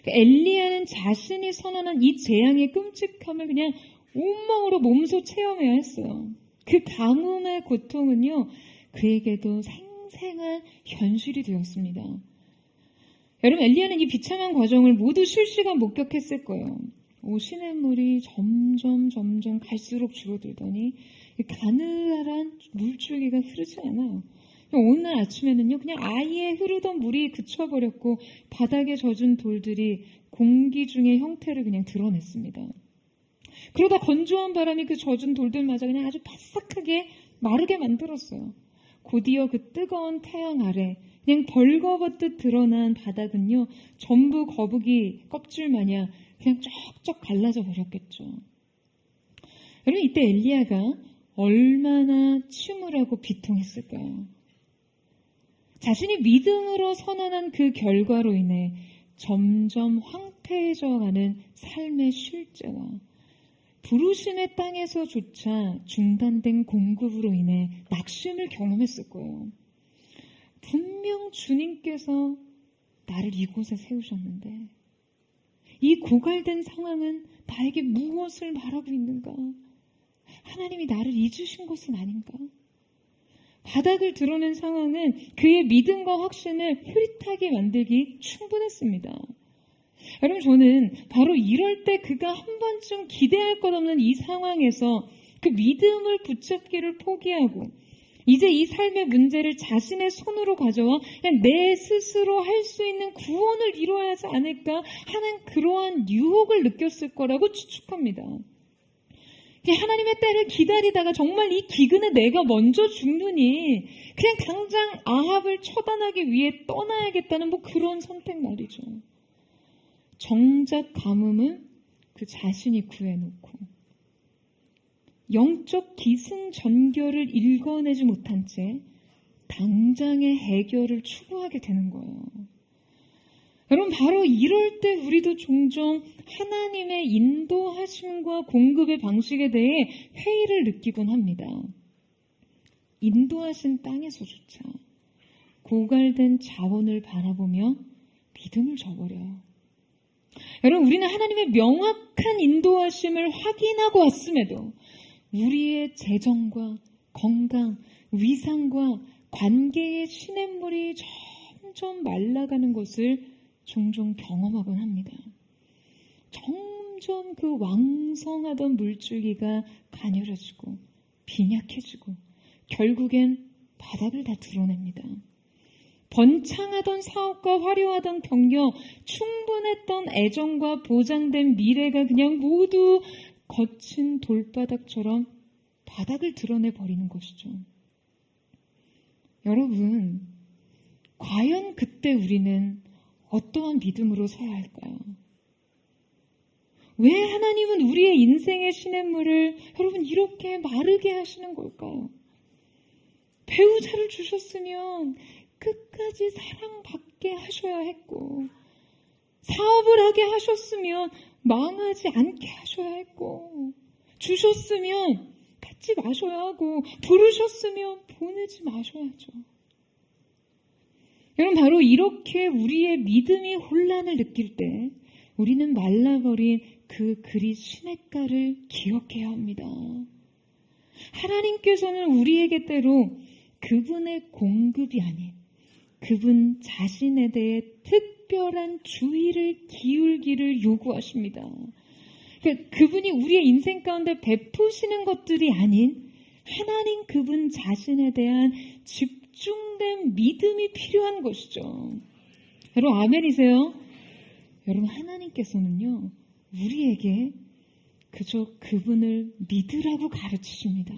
엘리야는 자신이 선언한 이 재앙의 끔찍함을 그냥 온몸으로 몸소 체험해야 했어요. 그 가뭄의 고통은요, 그에게도 생생한 현실이 되었습니다. 여러분, 엘리야는 이 비참한 과정을 모두 실시간 목격했을 거예요. 시냇물이 점점 갈수록 줄어들더니 가느다란 물줄기가 흐르지 않아요. 오늘 아침에는요, 그냥 아예 흐르던 물이 그쳐버렸고 바닥에 젖은 돌들이 공기 중의 형태를 그냥 드러냈습니다. 그러다 건조한 바람이 그 젖은 돌들마저 그냥 아주 바삭하게 마르게 만들었어요. 곧이어 그 뜨거운 태양 아래 그냥 벌거벗듯 드러난 바닥은요, 전부 거북이 껍질 마냥 그냥 쩍쩍 갈라져 버렸겠죠. 여러분, 이때 엘리야가 얼마나 침울하고 비통했을까요? 자신이 믿음으로 선언한 그 결과로 인해 점점 황폐해져가는 삶의 실제와 부르심의 땅에서조차 중단된 공급으로 인해 낙심을 경험했을 거예요. 분명 주님께서 나를 이곳에 세우셨는데 이 고갈된 상황은 나에게 무엇을 말하고 있는가? 하나님이 나를 잊으신 것은 아닌가? 바닥을 드러낸 상황은 그의 믿음과 확신을 흐릿하게 만들기 충분했습니다. 여러분, 저는 바로 이럴 때 그가 한 번쯤 기대할 것 없는 이 상황에서 그 믿음을 붙잡기를 포기하고 이제 이 삶의 문제를 자신의 손으로 가져와 그냥 내 스스로 할 수 있는 구원을 이루어야 하지 않을까 하는 그러한 유혹을 느꼈을 거라고 추측합니다. 하나님의 때를 기다리다가 정말 이 기근에 내가 먼저 죽느니 그냥 당장 아합을 처단하기 위해 떠나야겠다는 그런 선택 말이죠. 정작 가뭄은 그 자신이 구해놓고 영적 기승전결을 읽어내지 못한 채 당장의 해결을 추구하게 되는 거예요. 여러분, 바로 이럴 때 우리도 종종 하나님의 인도하심과 공급의 방식에 대해 회의를 느끼곤 합니다. 인도하신 땅에서조차 고갈된 자원을 바라보며 믿음을 저버려요. 여러분, 우리는 하나님의 명확한 인도하심을 확인하고 왔음에도 우리의 재정과 건강, 위상과 관계의 시냇물이 점점 말라가는 것을 종종 경험하곤 합니다. 점점 그 왕성하던 물줄기가 가녀려지고 빈약해지고 결국엔 바닥을 다 드러냅니다. 번창하던 사업과 화려하던 경력, 충분했던 애정과 보장된 미래가 그냥 모두 거친 돌바닥처럼 바닥을 드러내버리는 것이죠. 여러분, 과연 그때 우리는 어떠한 믿음으로 서야 할까요? 왜 하나님은 우리의 인생의 시냇물을 여러분 이렇게 마르게 하시는 걸까요? 배우자를 주셨으면 끝까지 사랑받게 하셔야 했고, 사업을 하게 하셨으면 망하지 않게 하셔야 했고, 주셨으면 받지 마셔야 하고, 부르셨으면 보내지 마셔야죠. 여러분, 바로 이렇게 우리의 믿음이 혼란을 느낄 때 우리는 말라버린 그 그릿 시냇가를 기억해야 합니다. 하나님께서는 우리에게 때로 그분의 공급이 아닌 그분 자신에 대해 특별한 주의를 기울기를 요구하십니다. 그러니까 그분이 우리의 인생 가운데 베푸시는 것들이 아닌 하나님 그분 자신에 대한 집중된 믿음이 필요한 것이죠. 여러분 아멘이세요? 여러분 하나님께서는요 우리에게 그저 그분을 믿으라고 가르치십니다.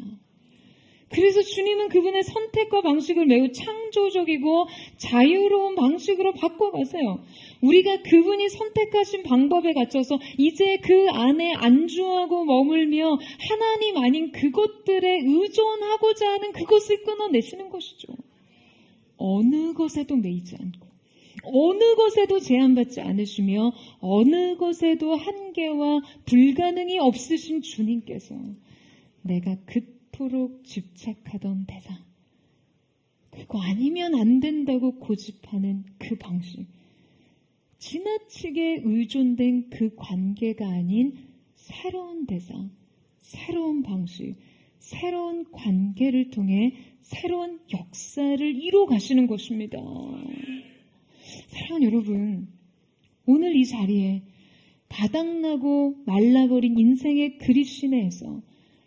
그래서 주님은 그분의 선택과 방식을 매우 창조적이고 자유로운 방식으로 바꿔가세요. 우리가 그분이 선택하신 방법에 갇혀서 이제 그 안에 안주하고 머물며 하나님 아닌 그것들에 의존하고자 하는 그것을 끊어내시는 것이죠. 어느 것에도 매이지 않고 어느 것에도 제한받지 않으시며 어느 것에도 한계와 불가능이 없으신 주님께서 내가 그토록 집착하던 대상, 그거 아니면 안 된다고 고집하는 그 방식, 지나치게 의존된 그 관계가 아닌 새로운 대상, 새로운 방식, 새로운 관계를 통해 새로운 역사를 이루어 가시는 것입니다. 사랑하는 여러분, 오늘 이 자리에 바닥나고 말라버린 인생의 그릿 시내에서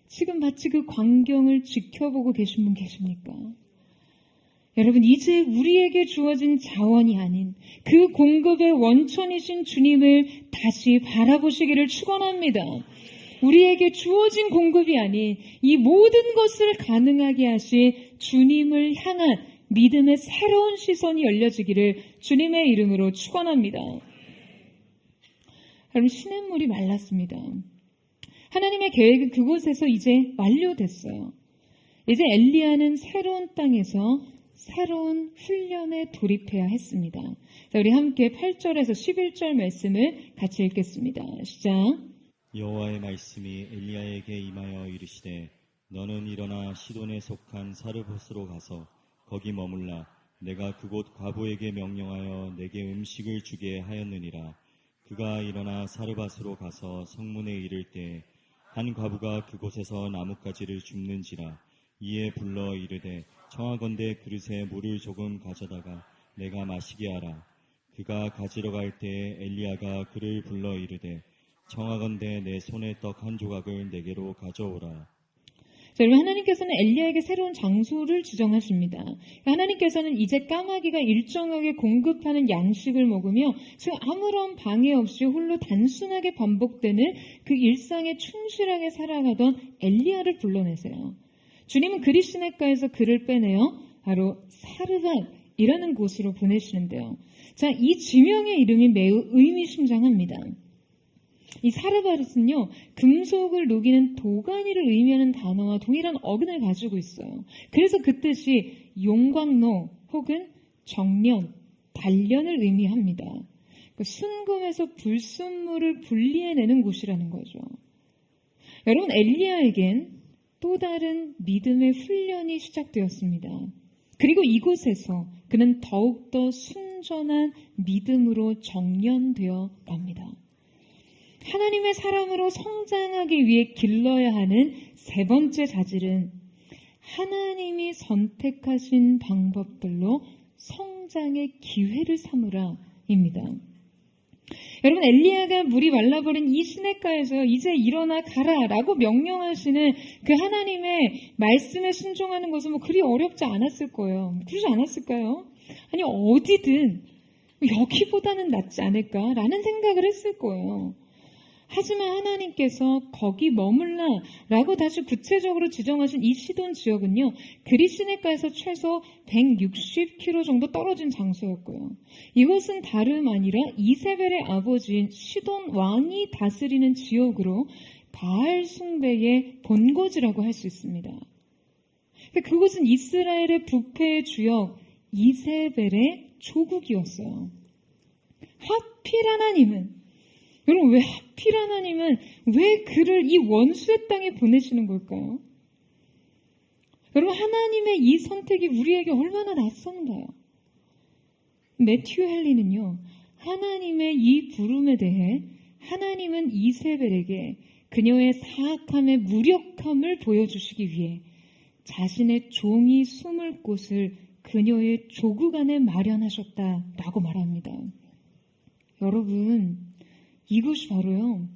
지금 마치 그 광경을 지켜보고 계신 분 계십니까? 여러분, 이제 우리에게 주어진 자원이 아닌 그 공급의 원천이신 주님을 다시 바라보시기를 축원합니다. 우리에게 주어진 공급이 아닌 이 모든 것을 가능하게 하신 주님을 향한 믿음의 새로운 시선이 열려지기를 주님의 이름으로 축원합니다. 여러분, 시냇물이 말랐습니다. 하나님의 계획은 그곳에서 이제 완료됐어요. 이제 엘리야는 새로운 땅에서 새로운 훈련에 돌입해야 했습니다. 자, 우리 함께 8절에서 11절 말씀을 같이 읽겠습니다. 시작. 여호와의 말씀이 엘리야에게 임하여 이르시되 너는 일어나 시돈에 속한 사르봇으로 가서 거기 머물라. 내가 그곳 과부에게 명령하여 내게 음식을 주게 하였느니라. 그가 일어나 사르밧으로 가서 성문에 이를 때 한 과부가 그곳에서 나뭇가지를 줍는지라. 이에 불러 이르되 청하건대 그릇에 물을 조금 가져다가 내가 마시게 하라. 그가 가지러 갈 때에 엘리야가 그를 불러 이르되 청하건대 내 손에 떡 한 조각을 내게로 가져오라. 자, 여러분, 하나님께서는 엘리야에게 새로운 장소를 지정하십니다. 하나님께서는 이제 까마귀가 일정하게 공급하는 양식을 먹으며 지금 아무런 방해 없이 홀로 단순하게 반복되는 그 일상에 충실하게 살아가던 엘리야를 불러내세요. 주님은 그릿 시냇가에서 그를 빼내어 바로 사르밧이라는 곳으로 보내시는데요. 자, 이 지명의 이름이 매우 의미심장합니다. 이 사르밧은요, 금속을 녹이는 도가니를 의미하는 단어와 동일한 어근을 가지고 있어요. 그래서 그 뜻이 용광로 혹은 정련, 단련을 의미합니다. 그러니까 순금에서 불순물을 분리해내는 곳이라는 거죠. 여러분, 엘리야에겐 또 다른 믿음의 훈련이 시작되었습니다. 그리고 이곳에서 그는 더욱더 순전한 믿음으로 정련되어 갑니다. 하나님의 사람으로 성장하기 위해 길러야 하는 세 번째 자질은 하나님이 선택하신 방법들로 성장의 기회를 삼으라입니다. 여러분, 엘리야가 물이 말라버린 이 시냇가에서 이제 일어나 가라라고 명령하시는 그 하나님의 말씀에 순종하는 것은 뭐 그리 어렵지 않았을 거예요. 그러지 않았을까요? 아니, 어디든 여기보다는 낫지 않을까라는 생각을 했을 거예요. 하지만 하나님께서 거기 머물라라고 다시 구체적으로 지정하신 이 시돈 지역은요, 그리시네가에서 최소 160km 정도 떨어진 장소였고요. 이것은 다름 아니라 이세벨의 아버지인 시돈 왕이 다스리는 지역으로 바알 숭배의 본거지라고 할 수 있습니다. 그곳은 이스라엘의 부패의 주역 이세벨의 조국이었어요. 하필 하나님은, 여러분, 왜 하필 하나님은 왜 그를 이 원수의 땅에 보내시는 걸까요? 여러분, 하나님의 이 선택이 우리에게 얼마나 낯선가요? 매튜 헨리는요, 하나님의 이 부름에 대해 하나님은 이세벨에게 그녀의 사악함의 무력함을 보여주시기 위해 자신의 종이 숨을 곳을 그녀의 조국 안에 마련하셨다라고 말합니다. 여러분, 이것이 바로요,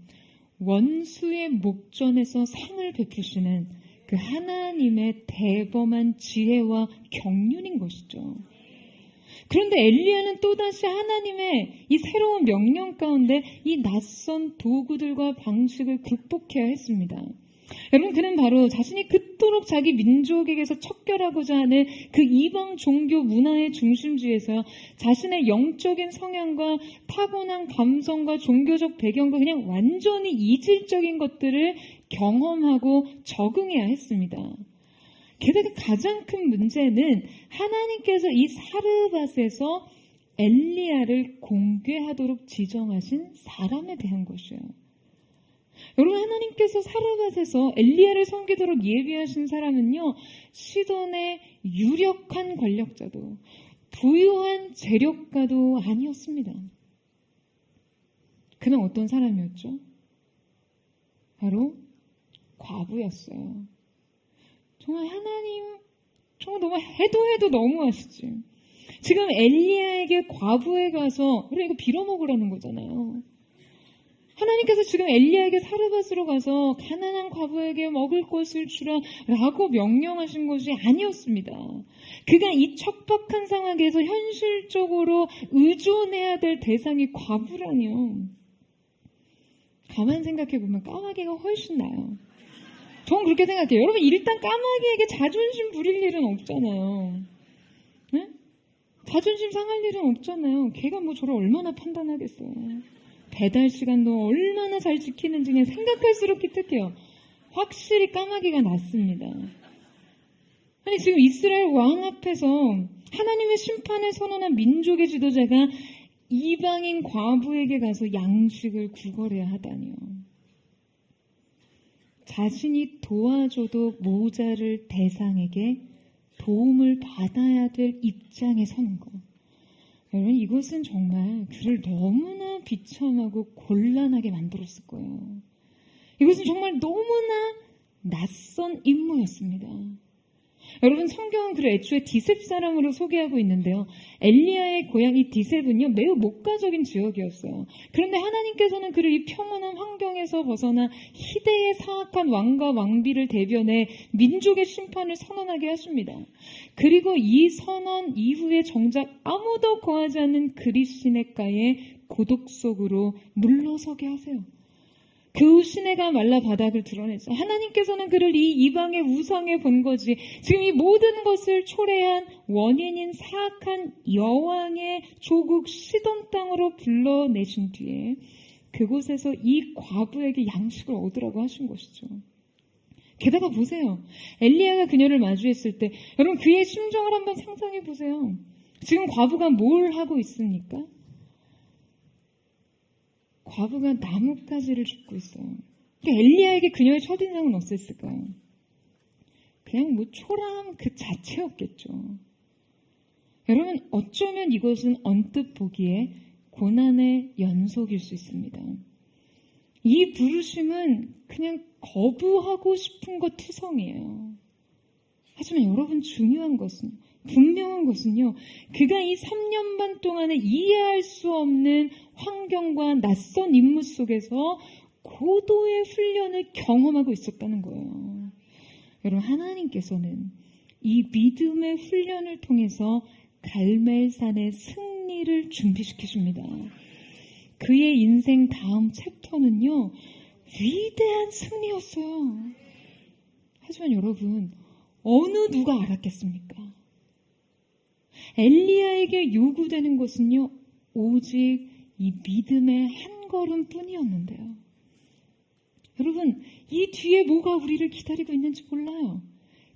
원수의 목전에서 상을 베푸시는 그 하나님의 대범한 지혜와 경륜인 것이죠. 그런데 엘리야는 또다시 하나님의 이 새로운 명령 가운데 이 낯선 도구들과 방식을 극복해야 했습니다. 여러분, 그는 바로 자신이 그토록 자기 민족에게서 척결하고자 하는 그 이방 종교 문화의 중심지에서 자신의 영적인 성향과 타고난 감성과 종교적 배경과 그냥 완전히 이질적인 것들을 경험하고 적응해야 했습니다. 게다가 가장 큰 문제는 하나님께서 이 사르밧에서 엘리야를 공개하도록 지정하신 사람에 대한 것이에요. 여러분, 하나님께서 사르밧에서 엘리야를 섬기도록 예비하신 사람은요, 시돈의 유력한 권력자도 부유한 재력가도 아니었습니다. 그는 어떤 사람이었죠? 바로 과부였어요. 정말 하나님, 정말 너무 해도 너무하시지. 지금 엘리야에게 과부에 가서, 우리 이거 빌어먹으라는 거잖아요. 하나님께서 지금 엘리야에게 사르밧으로 가서 가난한 과부에게 먹을 것을 주라 라고 명령하신 것이 아니었습니다. 그가 이 척박한 상황에서 현실적으로 의존해야 될 대상이 과부라니요. 가만 생각해보면 까마귀가 훨씬 나아요. 저는 그렇게 생각해요. 여러분, 일단 까마귀에게 자존심 부릴 일은 없잖아요. 네? 자존심 상할 일은 없잖아요. 걔가 뭐 저를 얼마나 판단하겠어요. 배달 시간도 얼마나 잘 지키는지 그냥 생각할수록 기특해요. 확실히 까마귀가 낫습니다. 아니, 지금 이스라엘 왕 앞에서 하나님의 심판을 선언한 민족의 지도자가 이방인 과부에게 가서 양식을 구걸해야 하다니요. 자신이 도와줘도 모자를 대상에게 도움을 받아야 될 입장에 서는 것. 여러분, 이것은 정말 그를 너무나 비참하고 곤란하게 만들었을 거예요. 이것은 정말 너무나 낯선 임무였습니다. 여러분, 성경은 그를 애초에 디셉 사람으로 소개하고 있는데요. 엘리야의 고향 이 디셉은요, 매우 목가적인 지역이었어요. 그런데 하나님께서는 그를 이 평온한 환경에서 벗어나 희대의 사악한 왕과 왕비를 대변해 민족의 심판을 선언하게 하십니다. 그리고 이 선언 이후에 정작 아무도 거하지 않는 그리시네가의 고독 속으로 물러서게 하세요. 그 시내가 말라 바닥을 드러내죠. 하나님께서는 그를 이 이방의 우상에 본 거지. 지금 이 모든 것을 초래한 원인인 사악한 여왕의 조국 시돈 땅으로 불러내신 뒤에 그곳에서 이 과부에게 양식을 얻으라고 하신 것이죠. 게다가 보세요. 엘리야가 그녀를 마주했을 때 여러분, 그의 심정을 한번 상상해 보세요. 지금 과부가 뭘 하고 있습니까? 과부가 나뭇가지를 줍고 있어요. 그러니까 엘리야에게 그녀의 첫인상은 어땠을까요? 그냥 뭐 초라함 그 자체였겠죠. 여러분, 어쩌면 이것은 언뜻 보기에 고난의 연속일 수 있습니다. 이 부르심은 그냥 거부하고 싶은 것 투성이에요. 하지만 여러분 중요한 것은, 분명한 것은요, 그가 이 3년 반 동안에 이해할 수 없는 환경과 낯선 임무 속에서 고도의 훈련을 경험하고 있었다는 거예요. 여러분, 하나님께서는 이 믿음의 훈련을 통해서 갈멜산의 승리를 준비시켜 줍니다. 그의 인생 다음 챕터는요, 위대한 승리였어요. 하지만 여러분, 어느 누가 알았겠습니까? 엘리야에게 요구되는 것은요, 오직 이 믿음의 한 걸음뿐이었는데요. 여러분, 이 뒤에 뭐가 우리를 기다리고 있는지 몰라요.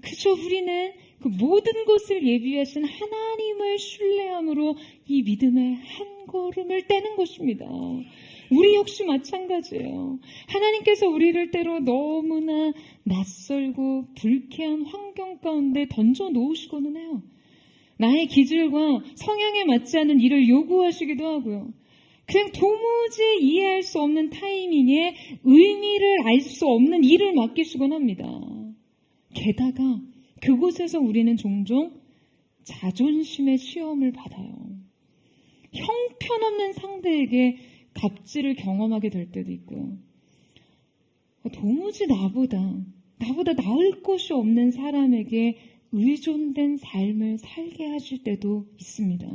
그저 우리는 그 모든 것을 예비하신 하나님을 신뢰함으로 이 믿음의 한 걸음을 떼는 것입니다. 우리 역시 마찬가지예요. 하나님께서 우리를 때로 너무나 낯설고 불쾌한 환경 가운데 던져 놓으시고는 해요. 나의 기질과 성향에 맞지 않는 일을 요구하시기도 하고요. 그냥 도무지 이해할 수 없는 타이밍에 의미를 알 수 없는 일을 맡기시곤 합니다. 게다가 그곳에서 우리는 종종 자존심의 시험을 받아요. 형편없는 상대에게 갑질을 경험하게 될 때도 있고요. 도무지 나보다 나을 곳이 없는 사람에게 의존된 삶을 살게 하실 때도 있습니다.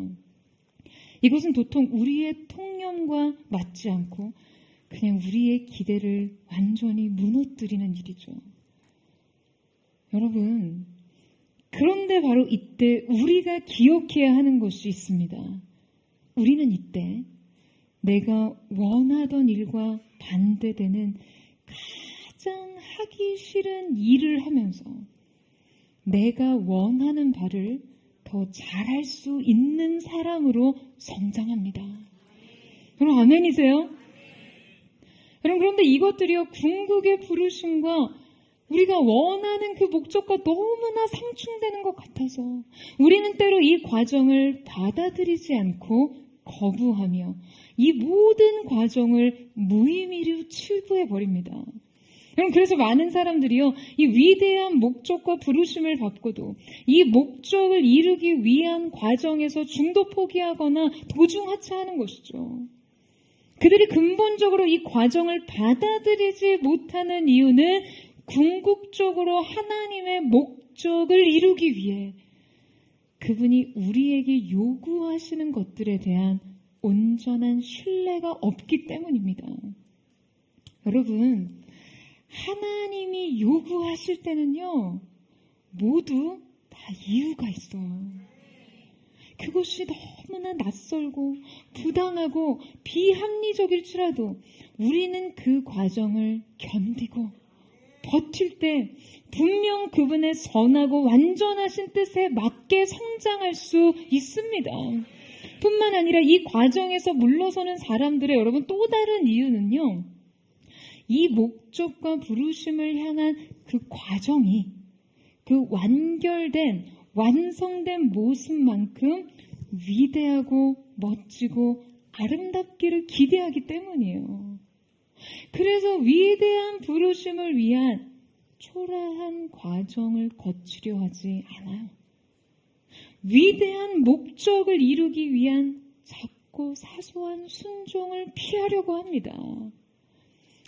이것은 도통 우리의 통념과 맞지 않고 그냥 우리의 기대를 완전히 무너뜨리는 일이죠. 여러분, 그런데 바로 이때 우리가 기억해야 하는 것이 있습니다. 우리는 이때 내가 원하던 일과 반대되는 가장 하기 싫은 일을 하면서 내가 원하는 바를 더 잘할 수 있는 사람으로 성장합니다. 여러분, 아멘이세요? 여러분, 그런데 이것들이요, 궁극의 부르심과 우리가 원하는 그 목적과 너무나 상충되는 것 같아서 우리는 때로 이 과정을 받아들이지 않고 거부하며 이 모든 과정을 무의미로 치부해버립니다. 여러분, 그래서 많은 사람들이요, 이 위대한 목적과 부르심을 받고도 이 목적을 이루기 위한 과정에서 중도 포기하거나 도중 하차하는 것이죠. 그들이 근본적으로 이 과정을 받아들이지 못하는 이유는 궁극적으로 하나님의 목적을 이루기 위해 그분이 우리에게 요구하시는 것들에 대한 온전한 신뢰가 없기 때문입니다. 여러분, 하나님이 요구하실 때는요, 모두 다 이유가 있어요. 그것이 너무나 낯설고 부당하고 비합리적일지라도 우리는 그 과정을 견디고 버틸 때 분명 그분의 선하고 완전하신 뜻에 맞게 성장할 수 있습니다. 뿐만 아니라 이 과정에서 물러서는 사람들의 여러분 또 다른 이유는요, 이 목적과 부르심을 향한 그 과정이 그 완성된 모습만큼 위대하고 멋지고 아름답기를 기대하기 때문이에요. 그래서 위대한 부르심을 위한 초라한 과정을 거치려 하지 않아요. 위대한 목적을 이루기 위한 작고 사소한 순종을 피하려고 합니다.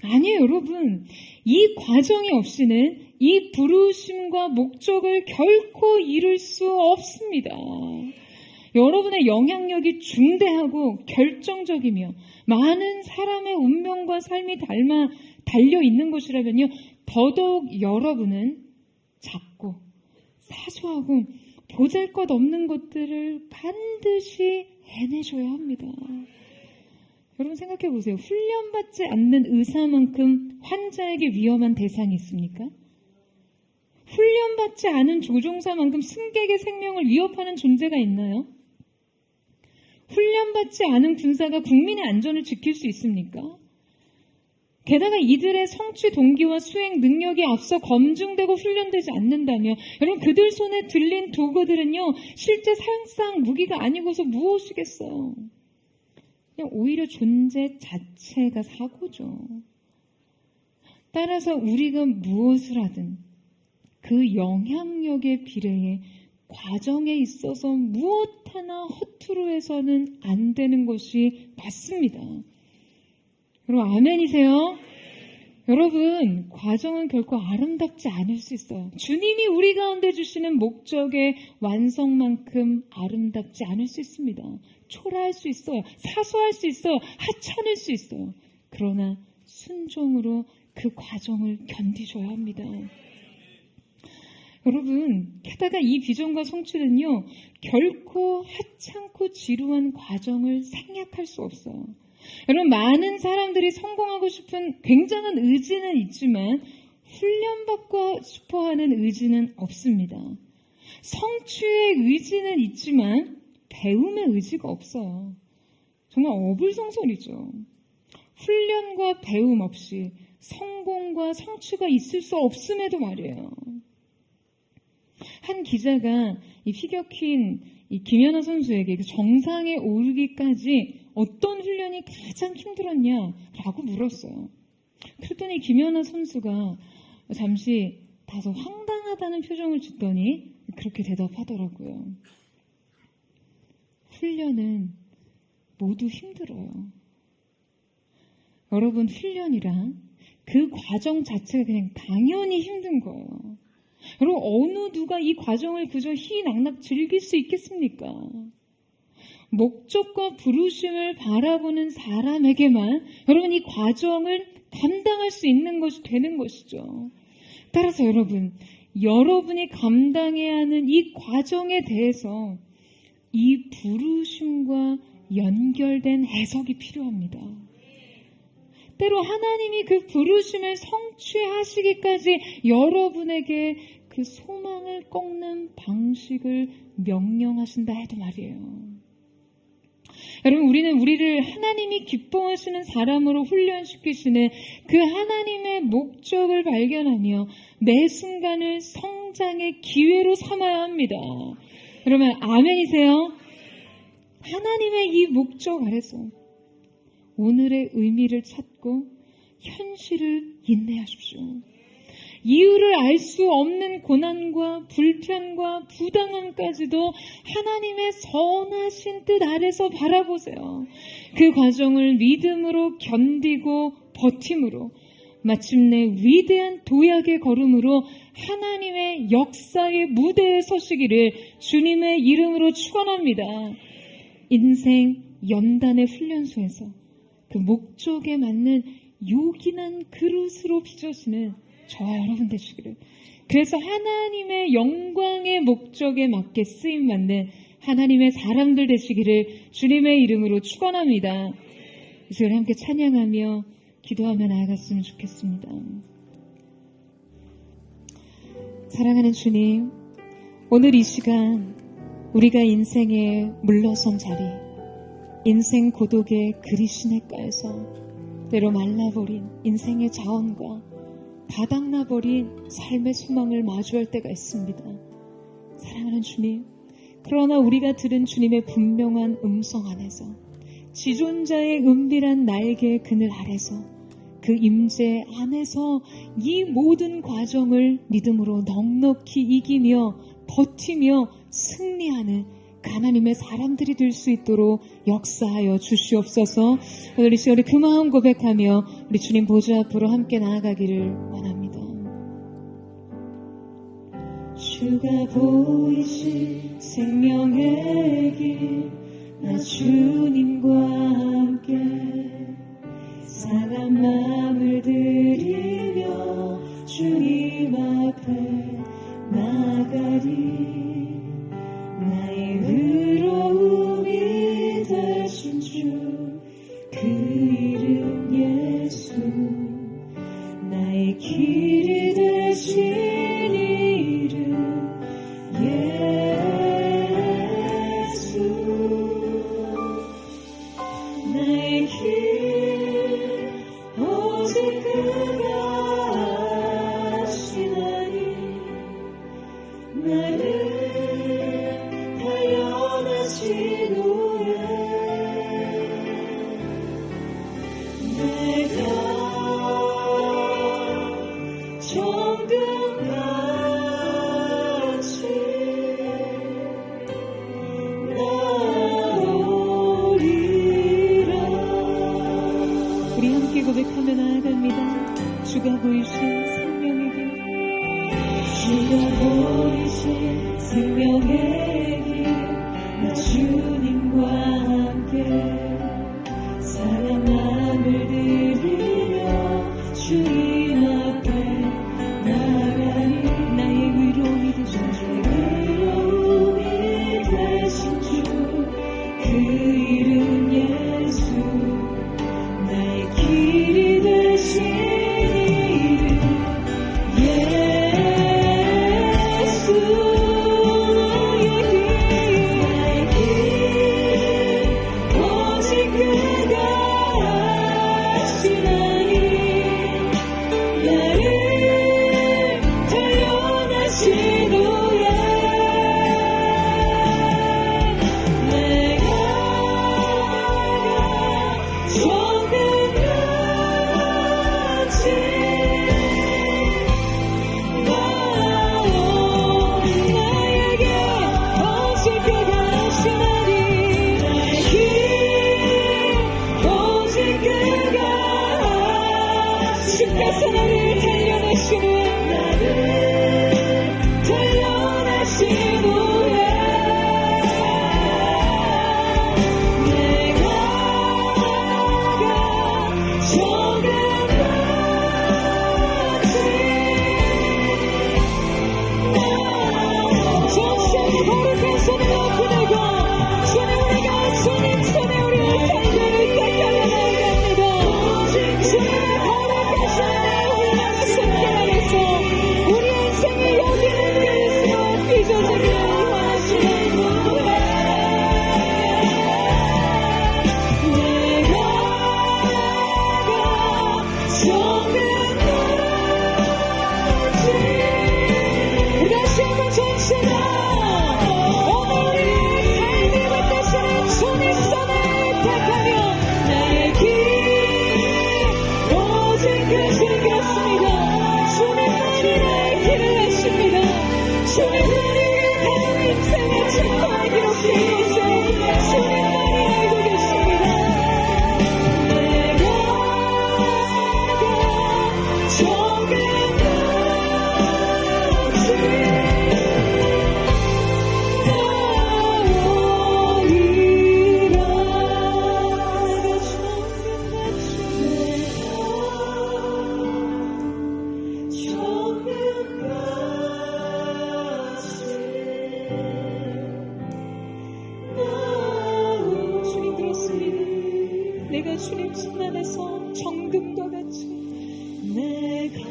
아니에요, 여러분. 이 과정이 없이는 이 부르심과 목적을 결코 이룰 수 없습니다. 여러분의 영향력이 중대하고 결정적이며 많은 사람의 운명과 삶이 달려 있는 것이라면요, 더더욱 여러분은 작고 사소하고 보잘것없는 것들을 반드시 해내셔야 합니다. 여러분 생각해 보세요. 훈련받지 않는 의사만큼 환자에게 위험한 대상이 있습니까? 훈련받지 않은 조종사만큼 승객의 생명을 위협하는 존재가 있나요? 훈련받지 않은 군사가 국민의 안전을 지킬 수 있습니까? 게다가 이들의 성취 동기와 수행 능력이 앞서 검증되고 훈련되지 않는다며 여러분 그들 손에 들린 도구들은요 실제 사용상 무기가 아니고서 무엇이겠어요? 그냥 오히려 존재 자체가 사고죠. 따라서 우리가 무엇을 하든 그 영향력에 비례해 과정에 있어서 무엇 하나 허투루 해서는 안 되는 것이 맞습니다. 여러분 아멘이세요? 여러분, 과정은 결코 아름답지 않을 수 있어요. 주님이 우리 가운데 주시는 목적의 완성만큼 아름답지 않을 수 있습니다. 초라할 수 있어요. 사소할 수 있어요. 하찮을 수 있어요. 그러나 순종으로 그 과정을 견디셔야 합니다. 여러분, 게다가 이 비전과 성취는요, 결코 하찮고 지루한 과정을 생략할 수 없어요. 여러분, 많은 사람들이 성공하고 싶은 굉장한 의지는 있지만 훈련받고 싶어하는 의지는 없습니다. 성취의 의지는 있지만 배움의 의지가 없어요. 정말 어불성설이죠. 훈련과 배움 없이 성공과 성취가 있을 수 없음에도 말이에요. 한 기자가 이 피겨퀸 김연아 선수에게 정상에 오르기까지 어떤 훈련이 가장 힘들었냐라고 물었어요. 그랬더니 김연아 선수가 잠시 다소 황당하다는 표정을 짓더니 그렇게 대답하더라고요. 훈련은 모두 힘들어요. 여러분, 훈련이란 그 과정 자체가 그냥 당연히 힘든 거예요. 여러분, 어느 누가 이 과정을 그저 희낙낙 즐길 수 있겠습니까? 목적과 부르심을 바라보는 사람에게만 여러분 이 과정을 감당할 수 있는 것이 되는 것이죠. 따라서 여러분이 감당해야 하는 이 과정에 대해서 이 부르심과 연결된 해석이 필요합니다. 때로 하나님이 그 부르심을 성취하시기까지 여러분에게 그 소망을 꺾는 방식을 명령하신다 해도 말이에요. 여러분, 우리는 우리를 하나님이 기뻐하시는 사람으로 훈련시키시는 그 하나님의 목적을 발견하며 매 순간을 성장의 기회로 삼아야 합니다. 여러분, 아멘이세요? 하나님의 이 목적 아래서 오늘의 의미를 찾고 현실을 인내하십시오. 이유를 알 수 없는 고난과 불편과 부당함까지도 하나님의 선하신 뜻 아래서 바라보세요. 그 과정을 믿음으로 견디고 버팀으로 마침내 위대한 도약의 걸음으로 하나님의 역사의 무대에 서시기를 주님의 이름으로 축원합니다. 인생 연단의 훈련소에서 그 목적에 맞는 요긴한 그릇으로 빚어지는 저와 여러분 되시기를. 그래서 하나님의 영광의 목적에 맞게 쓰임받는 하나님의 사람들 되시기를 주님의 이름으로 축원합니다. 이 시간에 함께 찬양하며 기도하며 나아갔으면 좋겠습니다. 사랑하는 주님, 오늘 이 시간 우리가 인생에 물러선 자리, 인생 고독의 그리시네가에서 때로 말라버린 인생의 자원과 바닥나버린 삶의 소망을 마주할 때가 있습니다. 사랑하는 주님, 그러나 우리가 들은 주님의 분명한 음성 안에서 지존자의 은밀한 날개의 그늘 아래서 그 임재 안에서 이 모든 과정을 믿음으로 넉넉히 이기며 버티며 승리하는 하나님의 사람들이 될 수 있도록 역사하여 주시옵소서. 오늘 이 시간에 그 마음 고백하며 우리 주님 보좌 앞으로 함께 나아가기를 원합니다. 주가 보이신 생명의 길, 나 주님과 함께 상한 마음을 들이며 주님 앞에 나가리. 나의 의로움이 되신 주, 그 이름 예수. 나의 길이 되신 이름 예수. 나의 길, 오 주님과 함께 사랑함을 드리며 주님 앞에 나가니 나의 위로이 되신 주 그 이름 예수 나의 길이 되신 이름 예수 나의 길 오직 그가 하시나니 나를 단련하신 후에 내가 정금같이 나에게 오직 그가 하시나니 나의 길 오직 그가 주께서 나를 단련하시는 나를 단련하신 후에 내가 정같이 거룩한 손을 높이 들고 주님 우리가 주님 손에 우리의 삶을 떼가려 나아갑니다. 주님의 거룩한 손에 올라가 손길 안에서 우리 인생이 여기는 그리스도 빚어지길 원하시는 후에 내가 정금같이 우리 다시 한번 전체가 오늘 우리의 삶을 받으시는 주님 손을 택하며 나의 길 오직 그 주님 같습니다. 주님만이 나의 길을 하십니다. 주님만이 우리의 다음 인생의 책방에 기록된 것을 주님만이 알고 계십니다. 내가 정금같이 주님 들었습니다. 내가 주님 손 안에서 정금과 같이 내가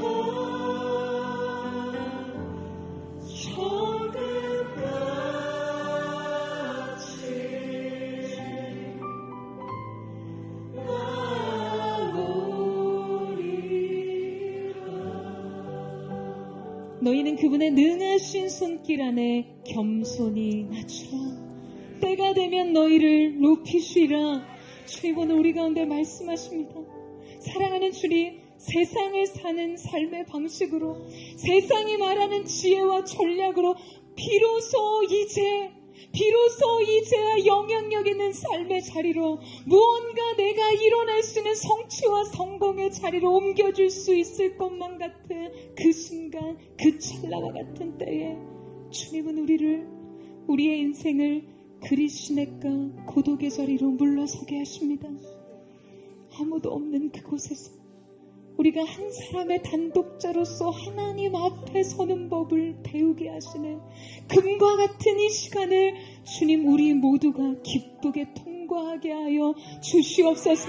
너희는 그분의 능하신 손길 안에 겸손히 낮추라. 때가 되면 너희를 높이시리라. 주님 오늘 우리 가운데 말씀하십니다. 사랑하는 주님, 세상을 사는 삶의 방식으로, 세상이 말하는 지혜와 전략으로 비로소 이제야 영향력 있는 삶의 자리로 무언가 내가 일어날 수 있는 성취와 성공의 자리로 옮겨줄 수 있을 것만 같은 그 순간, 그 찰나와 같은 때에 주님은 우리의 인생을 그리시네가 고독의 자리로 물러서게 하십니다. 아무도 없는 그곳에서 우리가 한 사람의 단독자로서 하나님 앞에 서는 법을 배우게 하시네. 금과 같은 이 시간을 주님 우리 모두가 기쁘게 통과하게 하여 주시옵소서.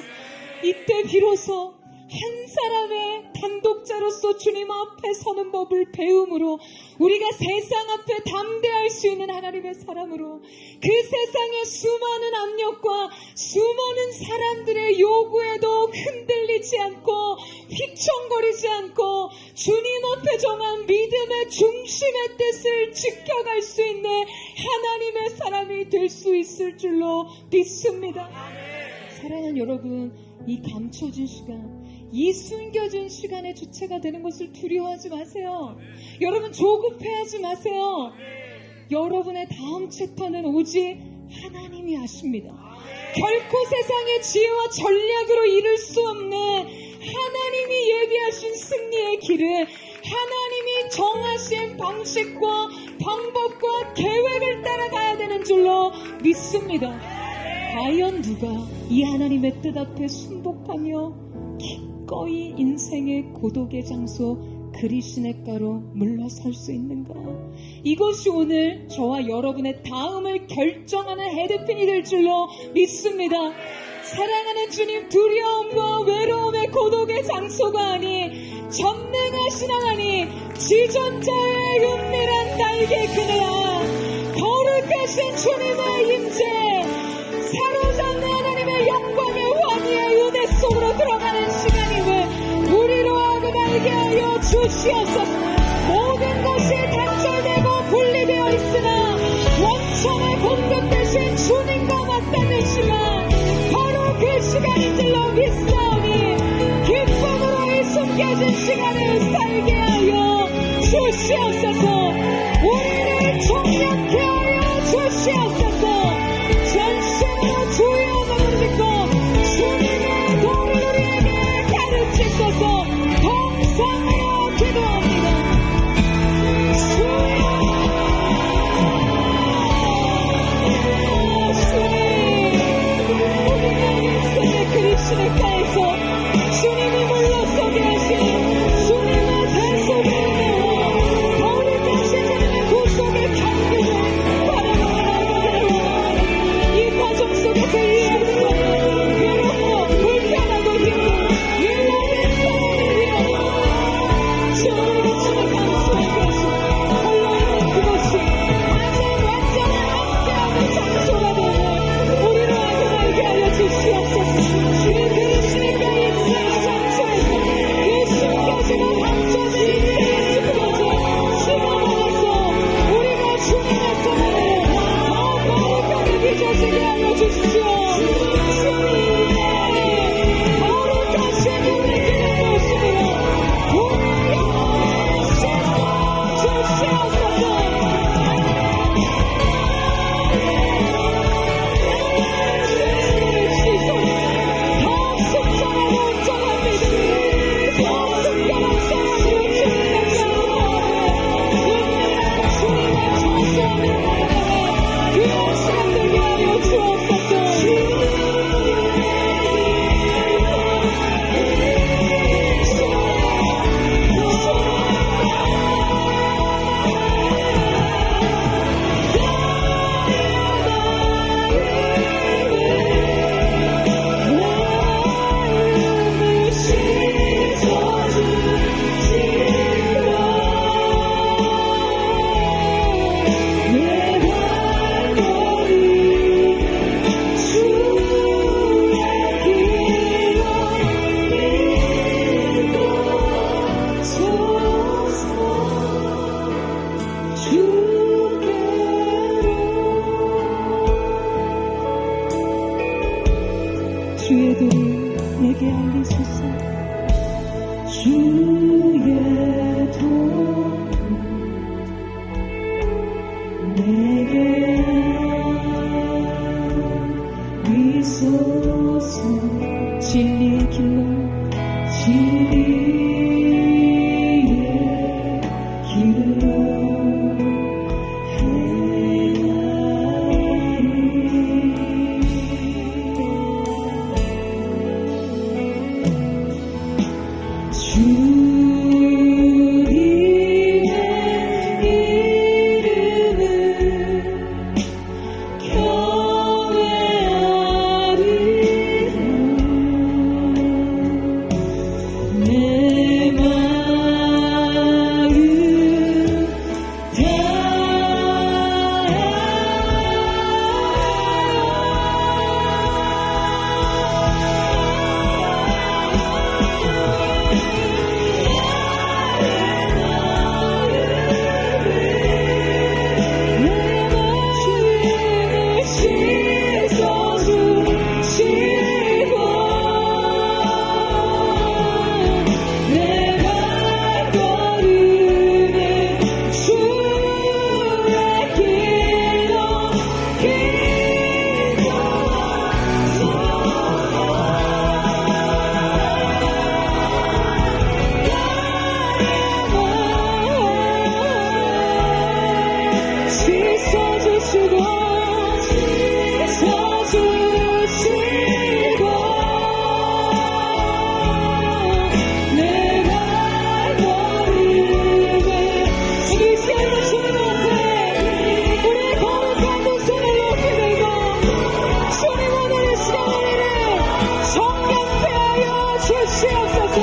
이때 비로소 한 사람의 단독자로서 주님 앞에 서는 법을 배움으로 우리가 세상 앞에 담대할 수 있는 하나님의 사람으로 그 세상의 수많은 압력과 수많은 사람들의 요구에도 흔들리지 않고 휘청거리지 않고 주님 앞에 정한 믿음의 중심의 뜻을 지켜갈 수 있는 하나님의 사람이 될 수 있을 줄로 믿습니다. 사랑하는 여러분, 이 감춰진 시간, 이 숨겨진 시간의 주체가 되는 것을 두려워하지 마세요. 여러분 조급해하지 마세요. 여러분의 다음 챕터는 오직 하나님이 하십니다. 결코 세상의 지혜와 전략으로 이룰 수 없는 하나님이 예비하신 승리의 길을 하나님이 정하신 방식과 방법과 계획을 따라가야 되는 줄로 믿습니다. 과연 누가 이 하나님의 뜻 앞에 순복하며 기꺼이 인생의 고독의 장소 그리시네가로 물러설 수 있는가? 이것이 오늘 저와 여러분의 다음을 결정하는 헤드핀이 될 줄로 믿습니다. 사랑하는 주님, 두려움과 외로움의 고독의 장소가 아니 전능하신 하나님, 지존자의 은밀한 날개 그늘아, 거룩하신 주님의 임재, 사로잡는 하나님의 영광의 환희의 은혜 속으로 들어가는 시간임을 우리로 하여금 알게 하여 주시옵소서. 모든 것이 단절되고 분리되어 있으나 원천의 공급 되신 주님과 맞닿는 시간, 바로 그 시간인 줄로 믿사오니 기쁨으로 이 숨겨진 시간을 살게 하여 주시옵소서. 우리를 정력케 하여 주시옵소서. 전심으로 주의 언어를 믿고 주님의 도를 우리에게 가르치소서. 감사하여 기도합니다. 주여, 우리가 인생의 그리시네가에서 주님이 물러서게 하신 주님의 대속의 은혜와 거룩하신 주님의 구속의 경륜을 바라보는 이 과정 속에서 이해할 수 없는 괴롭고 불편하고 힘든 이 모든 상황을 위하여 주님의 주의 강수하게 하신 홀로있는 그곳이 아직 완전한 함께하는 장소가 되는 우리로 하여금 알게 하여 주시옵소서. 주의 그리시니까 인생의 장소에서 이 숨겨지는 감춰진 인생의 숲까지 집어넣어서 우리가 주님의 손을 더 거룩하게 빚어지게 하여 주시오. 주님, 거룩하신 우리 길을 보시며 우리를 씻어 주시옵소서. 더 숙전하고 온전한 믿음, 더 숙전한 사랑으로 주님의 자녀를 은밀한 주님의 장소하는 나라에 귀한 시간 되게 하여 주옵소서. 주의 도를 내게 알리소서. 주의 도를 내게 알리소서. 진리의 길로 진리의 길로 내 주님 오늘 이 시간 우리를 정결케 하여 주시옵소서.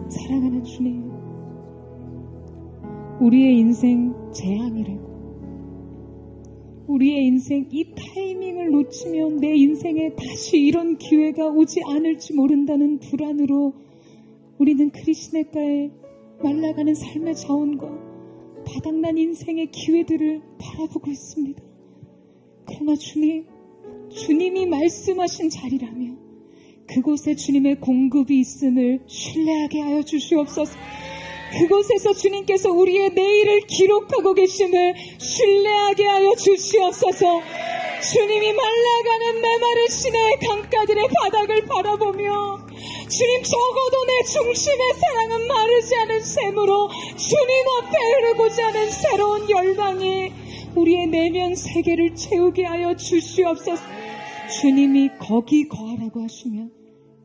사랑하는 주님, 우리의 인생 재앙이라고, 우리의 인생 이 타이밍을 놓치면 내 인생에 다시 이런 기회가 오지 않을지 모른다는 불안으로 우리는 그리시네가의 말라가는 삶의 자원과 바닥난 인생의 기회들을 바라보고 있습니다. 그러나 주님, 주님이 말씀하신 자리라며 그곳에 주님의 공급이 있음을 신뢰하게 하여 주시옵소서. 그곳에서 주님께서 우리의 내일을 기록하고 계심을 신뢰하게 하여 주시옵소서. 주님이 말라가는 메마른 시내의 강가들의 바닥을 바라보며 주님, 적어도 내 중심의 사랑은 마르지 않은 샘으로 주님 앞에 흐르고자 하는 새로운 열방이 우리의 내면 세계를 채우게 하여 주시옵소서. 주님이 거기 거하라고 하시면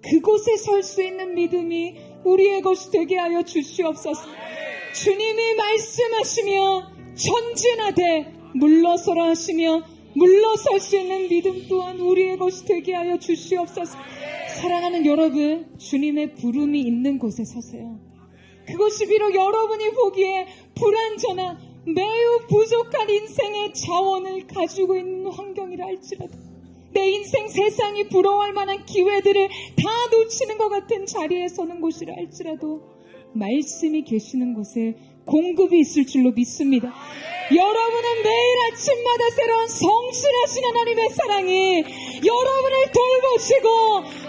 그곳에 설 수 있는 믿음이 우리의 것이 되게 하여 주시옵소서. 주님이 말씀하시며 전진하되 물러서라 하시며 물러설 수 있는 믿음 또한 우리의 것이 되게 하여 주시옵소서. 사랑하는 여러분, 주님의 부름이 있는 곳에 서세요. 그것이 비록 여러분이 보기에 불완전한 매우 부족한 인생의 자원을 가지고 있는 환경이라 할지라도, 내 인생 세상이 부러워할 만한 기회들을 다 놓치는 것 같은 자리에 서는 곳이라 할지라도 말씀이 계시는 곳에 공급이 있을 줄로 믿습니다. 여러분은 매일 아침마다 새로운 성실하신 하나님의 사랑이 여러분을 돌보시고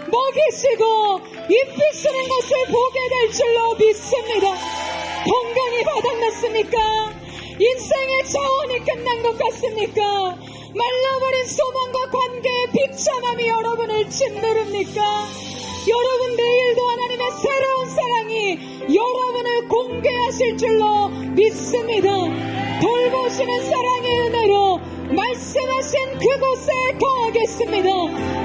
먹이시고 입히시는 것을 보게 될 줄로 믿습니다. 건강이 바닥났습니까? 인생의 자원이 끝난 것 같습니까? 말라버린 소망과 관계의 비참함이 여러분을 짓누릅니까? 여러분, 내일도 하나님의 새로운 사랑이 여러분을 공개하실 줄로 믿습니다. 돌보시는 사랑의 은혜로 말씀하신 그곳에 거하겠습니다.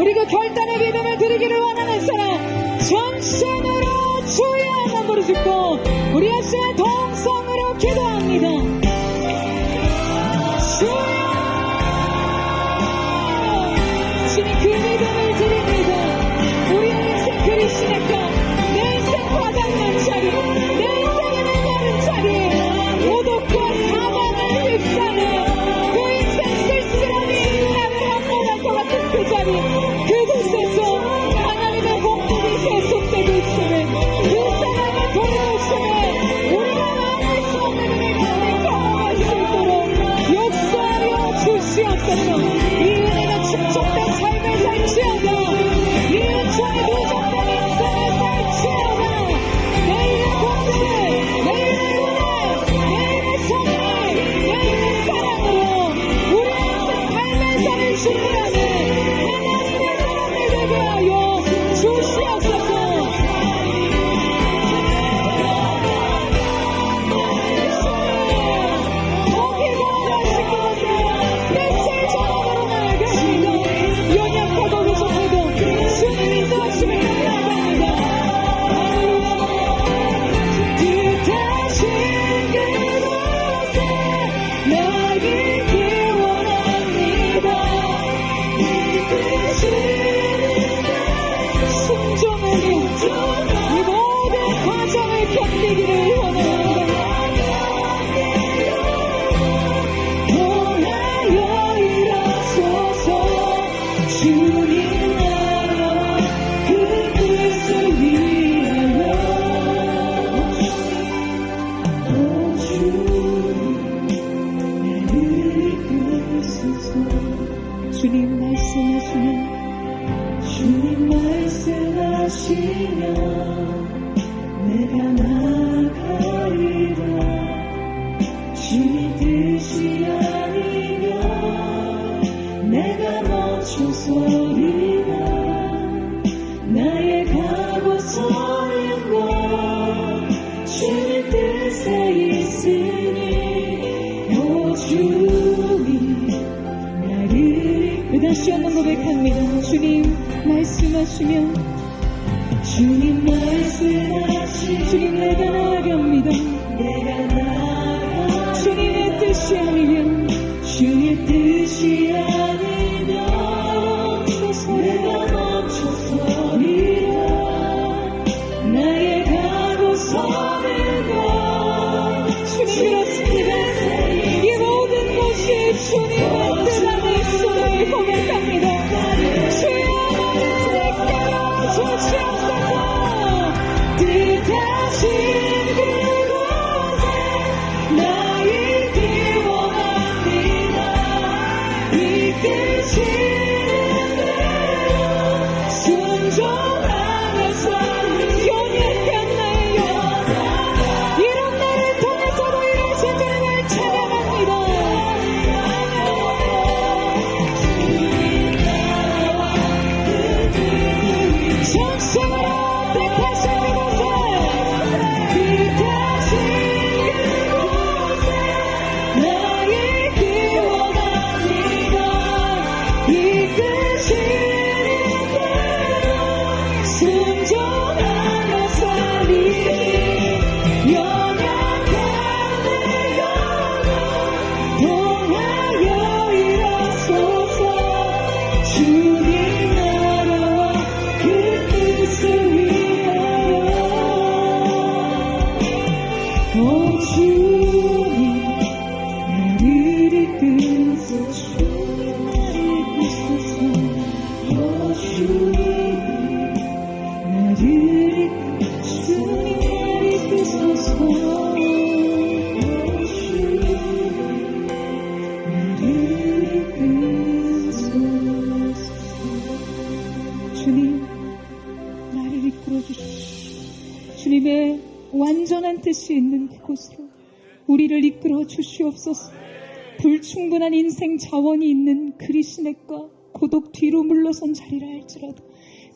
우리 그 결단의 믿음을 드리기를 원하는 사람, 전심으로 주의 한번 부르짖고 우리 아침에 동성으로 기도합니다. 주여, 주님 그 믿음을 드립니다. 우리의 인생 그리시니까 내 인생 바닥난 자리, 내 인생의 메마른 자리, 고독과 사망을 휩싸는 그 인생 쓸쓸함이 나를 한몸할 것 같은 그 자리, 그곳에서 하나님의 공급이 계속되고 있음을, 그 사랑을 돌아오심에 우리가 나눌 수 없는 은혜를 경험할 수 있도록 역사하여 주시옵소서. 이 은혜가 축적된 삶을 살지 주님 말씀하시면 내가 나가리라. 주님 뜻이 아니면 내가 멈춰서리라. 나의 가고서는 곳 주님 뜻에 있으니 오 주님 나를 다시 한번 고백합니다. 주님 말씀하시면 주님 말씀하시면 주님 내가 나갑니다. 내가 나가 주님의 뜻이 아니면 주의 뜻이 아니면 내가 멈춰서리라. 나의 가고 서는 곳 주님 그렇습니다. 이 모든 것이 주님의 뜻 안에 있음을 고백합니다. 주여 나를 주시옵소서. 뜻하신 그곳에 나 있기 원합니다. 이끄시는 대로 순종하면서 연약한 나의 영혼 이런 나를 통해서도 이루어진 주님을 찬양합니다. 정성으로 뜻하신 그곳에 뜻하신 그곳에 나의 길 원합니다. 이끄시는 대로 순종하며 살리니 연약한 내 영혼 통하여 일어서서 주님 나라와 그 뜻을 위하여 오 주님 나를 이끄소서. 오 주님 나를 이끄소서. 오 주님 나를 이끄소서. 주님 나를 이끌어 주십시오. 주님의 완전한 뜻이 있는 그곳으로 우리를 이끌어 주시옵소서. 불충분한 인생 자원이 있는 그리스넷과 고독 뒤로 물러선 자리라 할지라도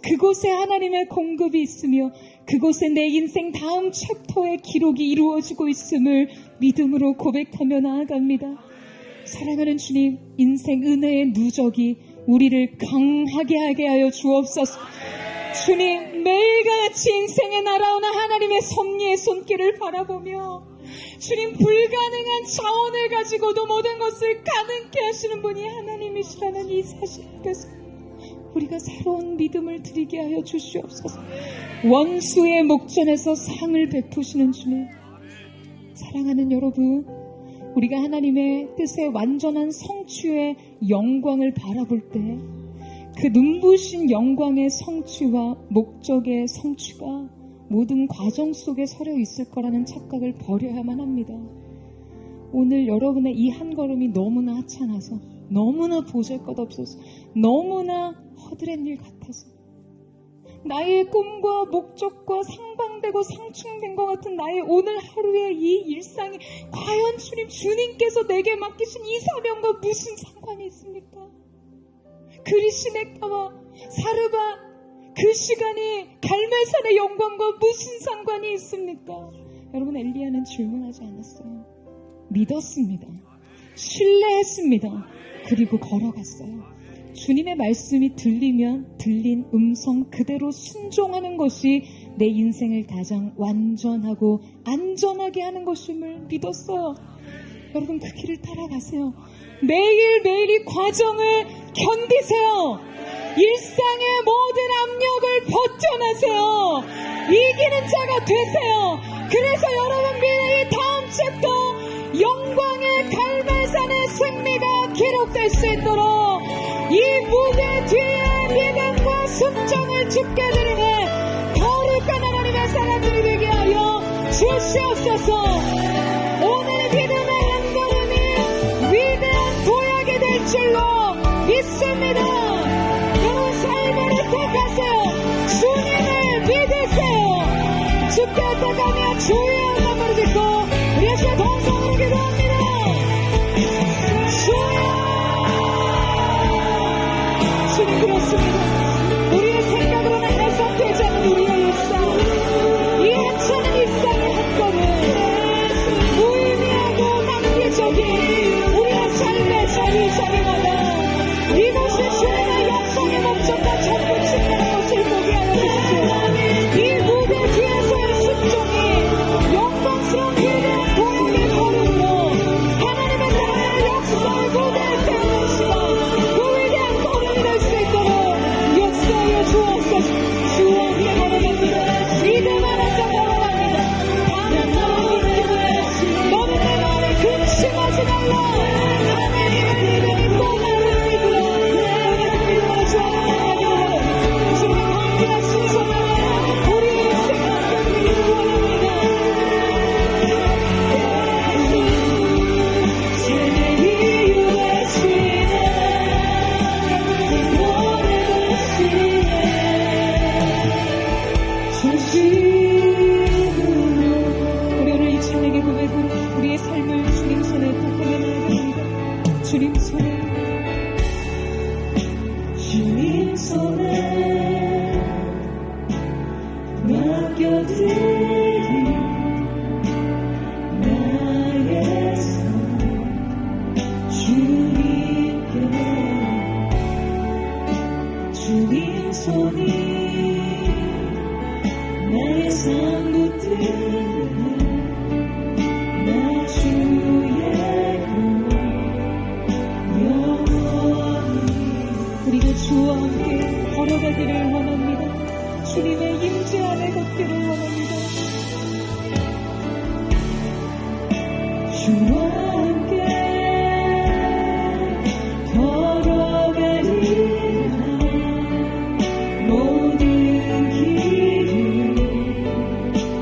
그곳에 하나님의 공급이 있으며 그곳에 내 인생 다음 챕터의 기록이 이루어지고 있음을 믿음으로 고백하며 나아갑니다. 사랑하는 주님, 인생 은혜의 누적이 우리를 강하게 하게 하여 주옵소서. 주님, 매일같이 인생에 날아오는 하나님의 섭리의 손길을 바라보며 주님, 불가능한 자원을 가지고도 모든 것을 가능케 하시는 분이 하나님이시라는 이 사실께서 우리가 새로운 믿음을 드리게 하여 주시옵소서. 원수의 목전에서 상을 베푸시는 주님, 사랑하는 여러분, 우리가 하나님의 뜻의 완전한 성취의 영광을 바라볼 때 그 눈부신 영광의 성취와 목적의 성취가 모든 과정 속에 서려 있을 거라는 착각을 버려야만 합니다. 오늘 여러분의 이 한 걸음이 너무나 하찮아서, 너무나 보잘것없어서, 너무나 허드렛 일 같아서, 나의 꿈과 목적과 상반되고 상충된 것 같은 나의 오늘 하루의 이 일상이 과연 주님께서 내게 맡기신 이 사명과 무슨 상관이 있습니까? 그리시네카와 사르바 그 시간이 갈멜산의 영광과 무슨 상관이 있습니까? 여러분, 엘리야는 질문하지 않았어요. 믿었습니다. 신뢰했습니다. 그리고 걸어갔어요. 주님의 말씀이 들리면 들린 음성 그대로 순종하는 것이 내 인생을 가장 완전하고 안전하게 하는 것임을 믿었어요. 여러분, 그 길을 따라가세요. 매일매일 이 과정을 견디세요. 일상의 모든 압력을 버텨내세요. 이기는 자가 되세요. 그래서 여러분들의 이 다음 챕터 영광의 갈멜산의 승리가 기록될 수 있도록 이 무대 뒤에 믿음과 순종을 죽게 드리는 거룩한 하나님의 사람들이 되게 하여 주시옵소서. 오늘 믿음의 한 걸음이 위대한 도약이 될 줄로 믿습니다. 여러분, 삶을 택하세요. 부탁하며 주의 이름 부르짖고 우리 예수의 동성으로 기도합니다. 주님, 그렇습니다. 우리의 생각으로는 해석되지 않는 우리의 일상, 이 하찮은 일상의 한 걸음, 무의미하고 단계적인 우리의 삶의 자리자리마다 이곳이 주님의 역사의 목적과 전부 측면한 것을 보게 하여 주시오. 이 무대 뒤에서의 순종이 영광스러운 위대한 공연의 걸음으로 하나님의 나라의 역사의 무대에 세우는 시간, 그 위대한 걸음이 될 수 있도록 역사에 주옵소서. 주와 함께 걸어갑니다. 믿음 안에서 걸어갑니다. 하나님의 믿음에 너는 내 말에 근심하지 말라. 하나님의 믿음이 또 나를 믿으라. 너희는 믿음으로 주와 함께 걸어가기를 주님의 함께한 신성하여 우리의 인생을 함께 누리기를 원합니다. 삶의 이유 되시네. 노래 되시네. 진심으로 우리 오늘 이 찬양의 고백으로 우리의 삶을 주님 손에 탁하게 나아갑니다. 주님 손에, 주님 손에 맡겨드린 나의 삶 주님께, 주님 손이 나의 삶 붙들고 나 주의 영원히 우리가 주와 함께 걸어가기를 원합니다. 주님의 임재 안에 걷기를 원합니다. 주와 함께 걸어가리라. 모든 길을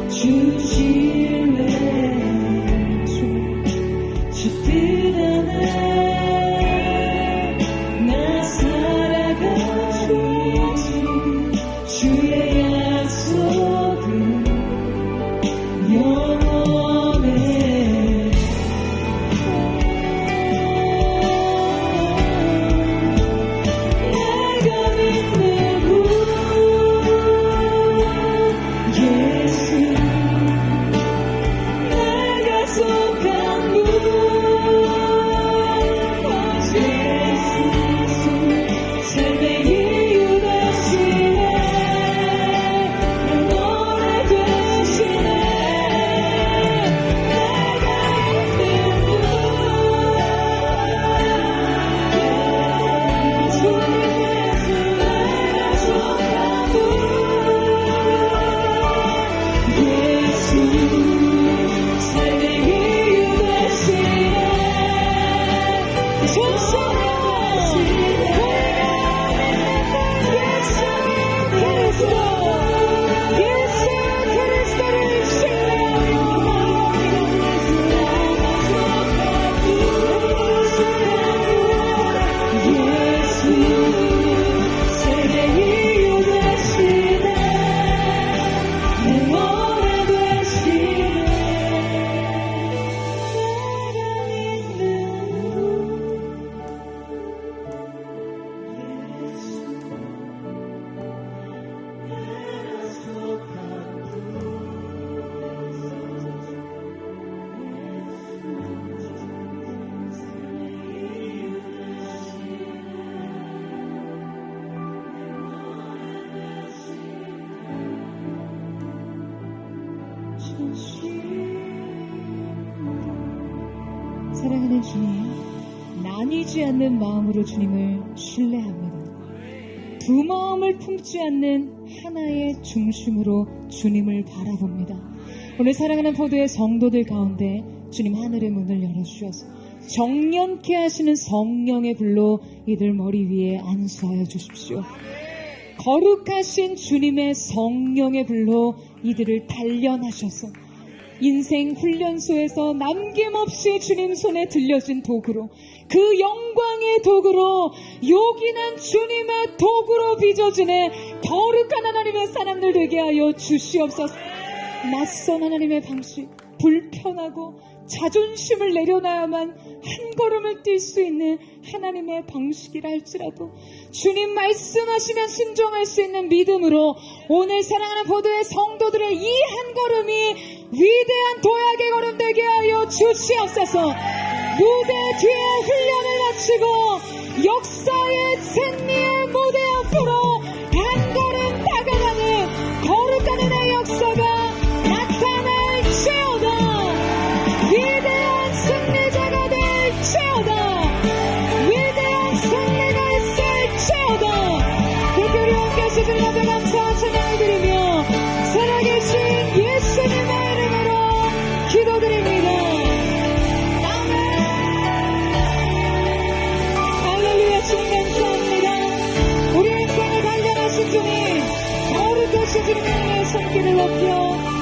주실래. 주 뜻 안에 나 살아가야지. 주의 약속은 영원해. 내가 믿는 분 예수, 내가 속한 분 예수, 삶의 이유 되시네. 내 노래 되시네. 내가 믿는 분 예수, 내가 속한 분 예수, 삶의 이유 되시네. 사랑하는 주님, 나뉘지 않는 마음으로 주님을 신뢰합니다. 두 마음을 품지 않는 하나의 중심으로 주님을 바라봅니다. 오늘 사랑하는 포도의 성도들 가운데 주님 하늘의 문을 열어주셔서 정연케 하시는 성령의 불로 이들 머리 위에 안수하여 주십시오. 거룩하신 주님의 성령의 불로 이들을 단련하셔서 인생 훈련소에서 남김없이 주님 손에 들려진 도구로, 그 영광의 도구로, 요긴한 주님의 도구로 빚어지는 거룩한 하나님의 사람들 되게 하여 주시옵소서. 낯선 하나님의 방식, 불편하고 자존심을 내려놔야만 한 걸음을 뛸 수 있는 하나님의 방식이라 할지라도 주님 말씀하시면 순종할 수 있는 믿음으로 오늘 사랑하는 포도의 성도들의 이 한 걸음이 위대한 도약의 걸음 되게 하여 주시옵소서. 무대 뒤에 훈련을 마치고 역사의 승리의 무대 앞으로 한 걸음 다가가는 거룩한 의 역사가 나타날지어다. 위대한 승리자가 될지어다. 위대한 승리가 있을지어다. 특별히 함께 하시는 주님 앞에 감사와 찬양을 드리며 살아계신 예수님의 이름으로 기도드립니다. 아멘. 할렐루야. 주님 감사합니다. 우리 인생을 단련하신 주님, 거룩하신 주님의 손길을 높여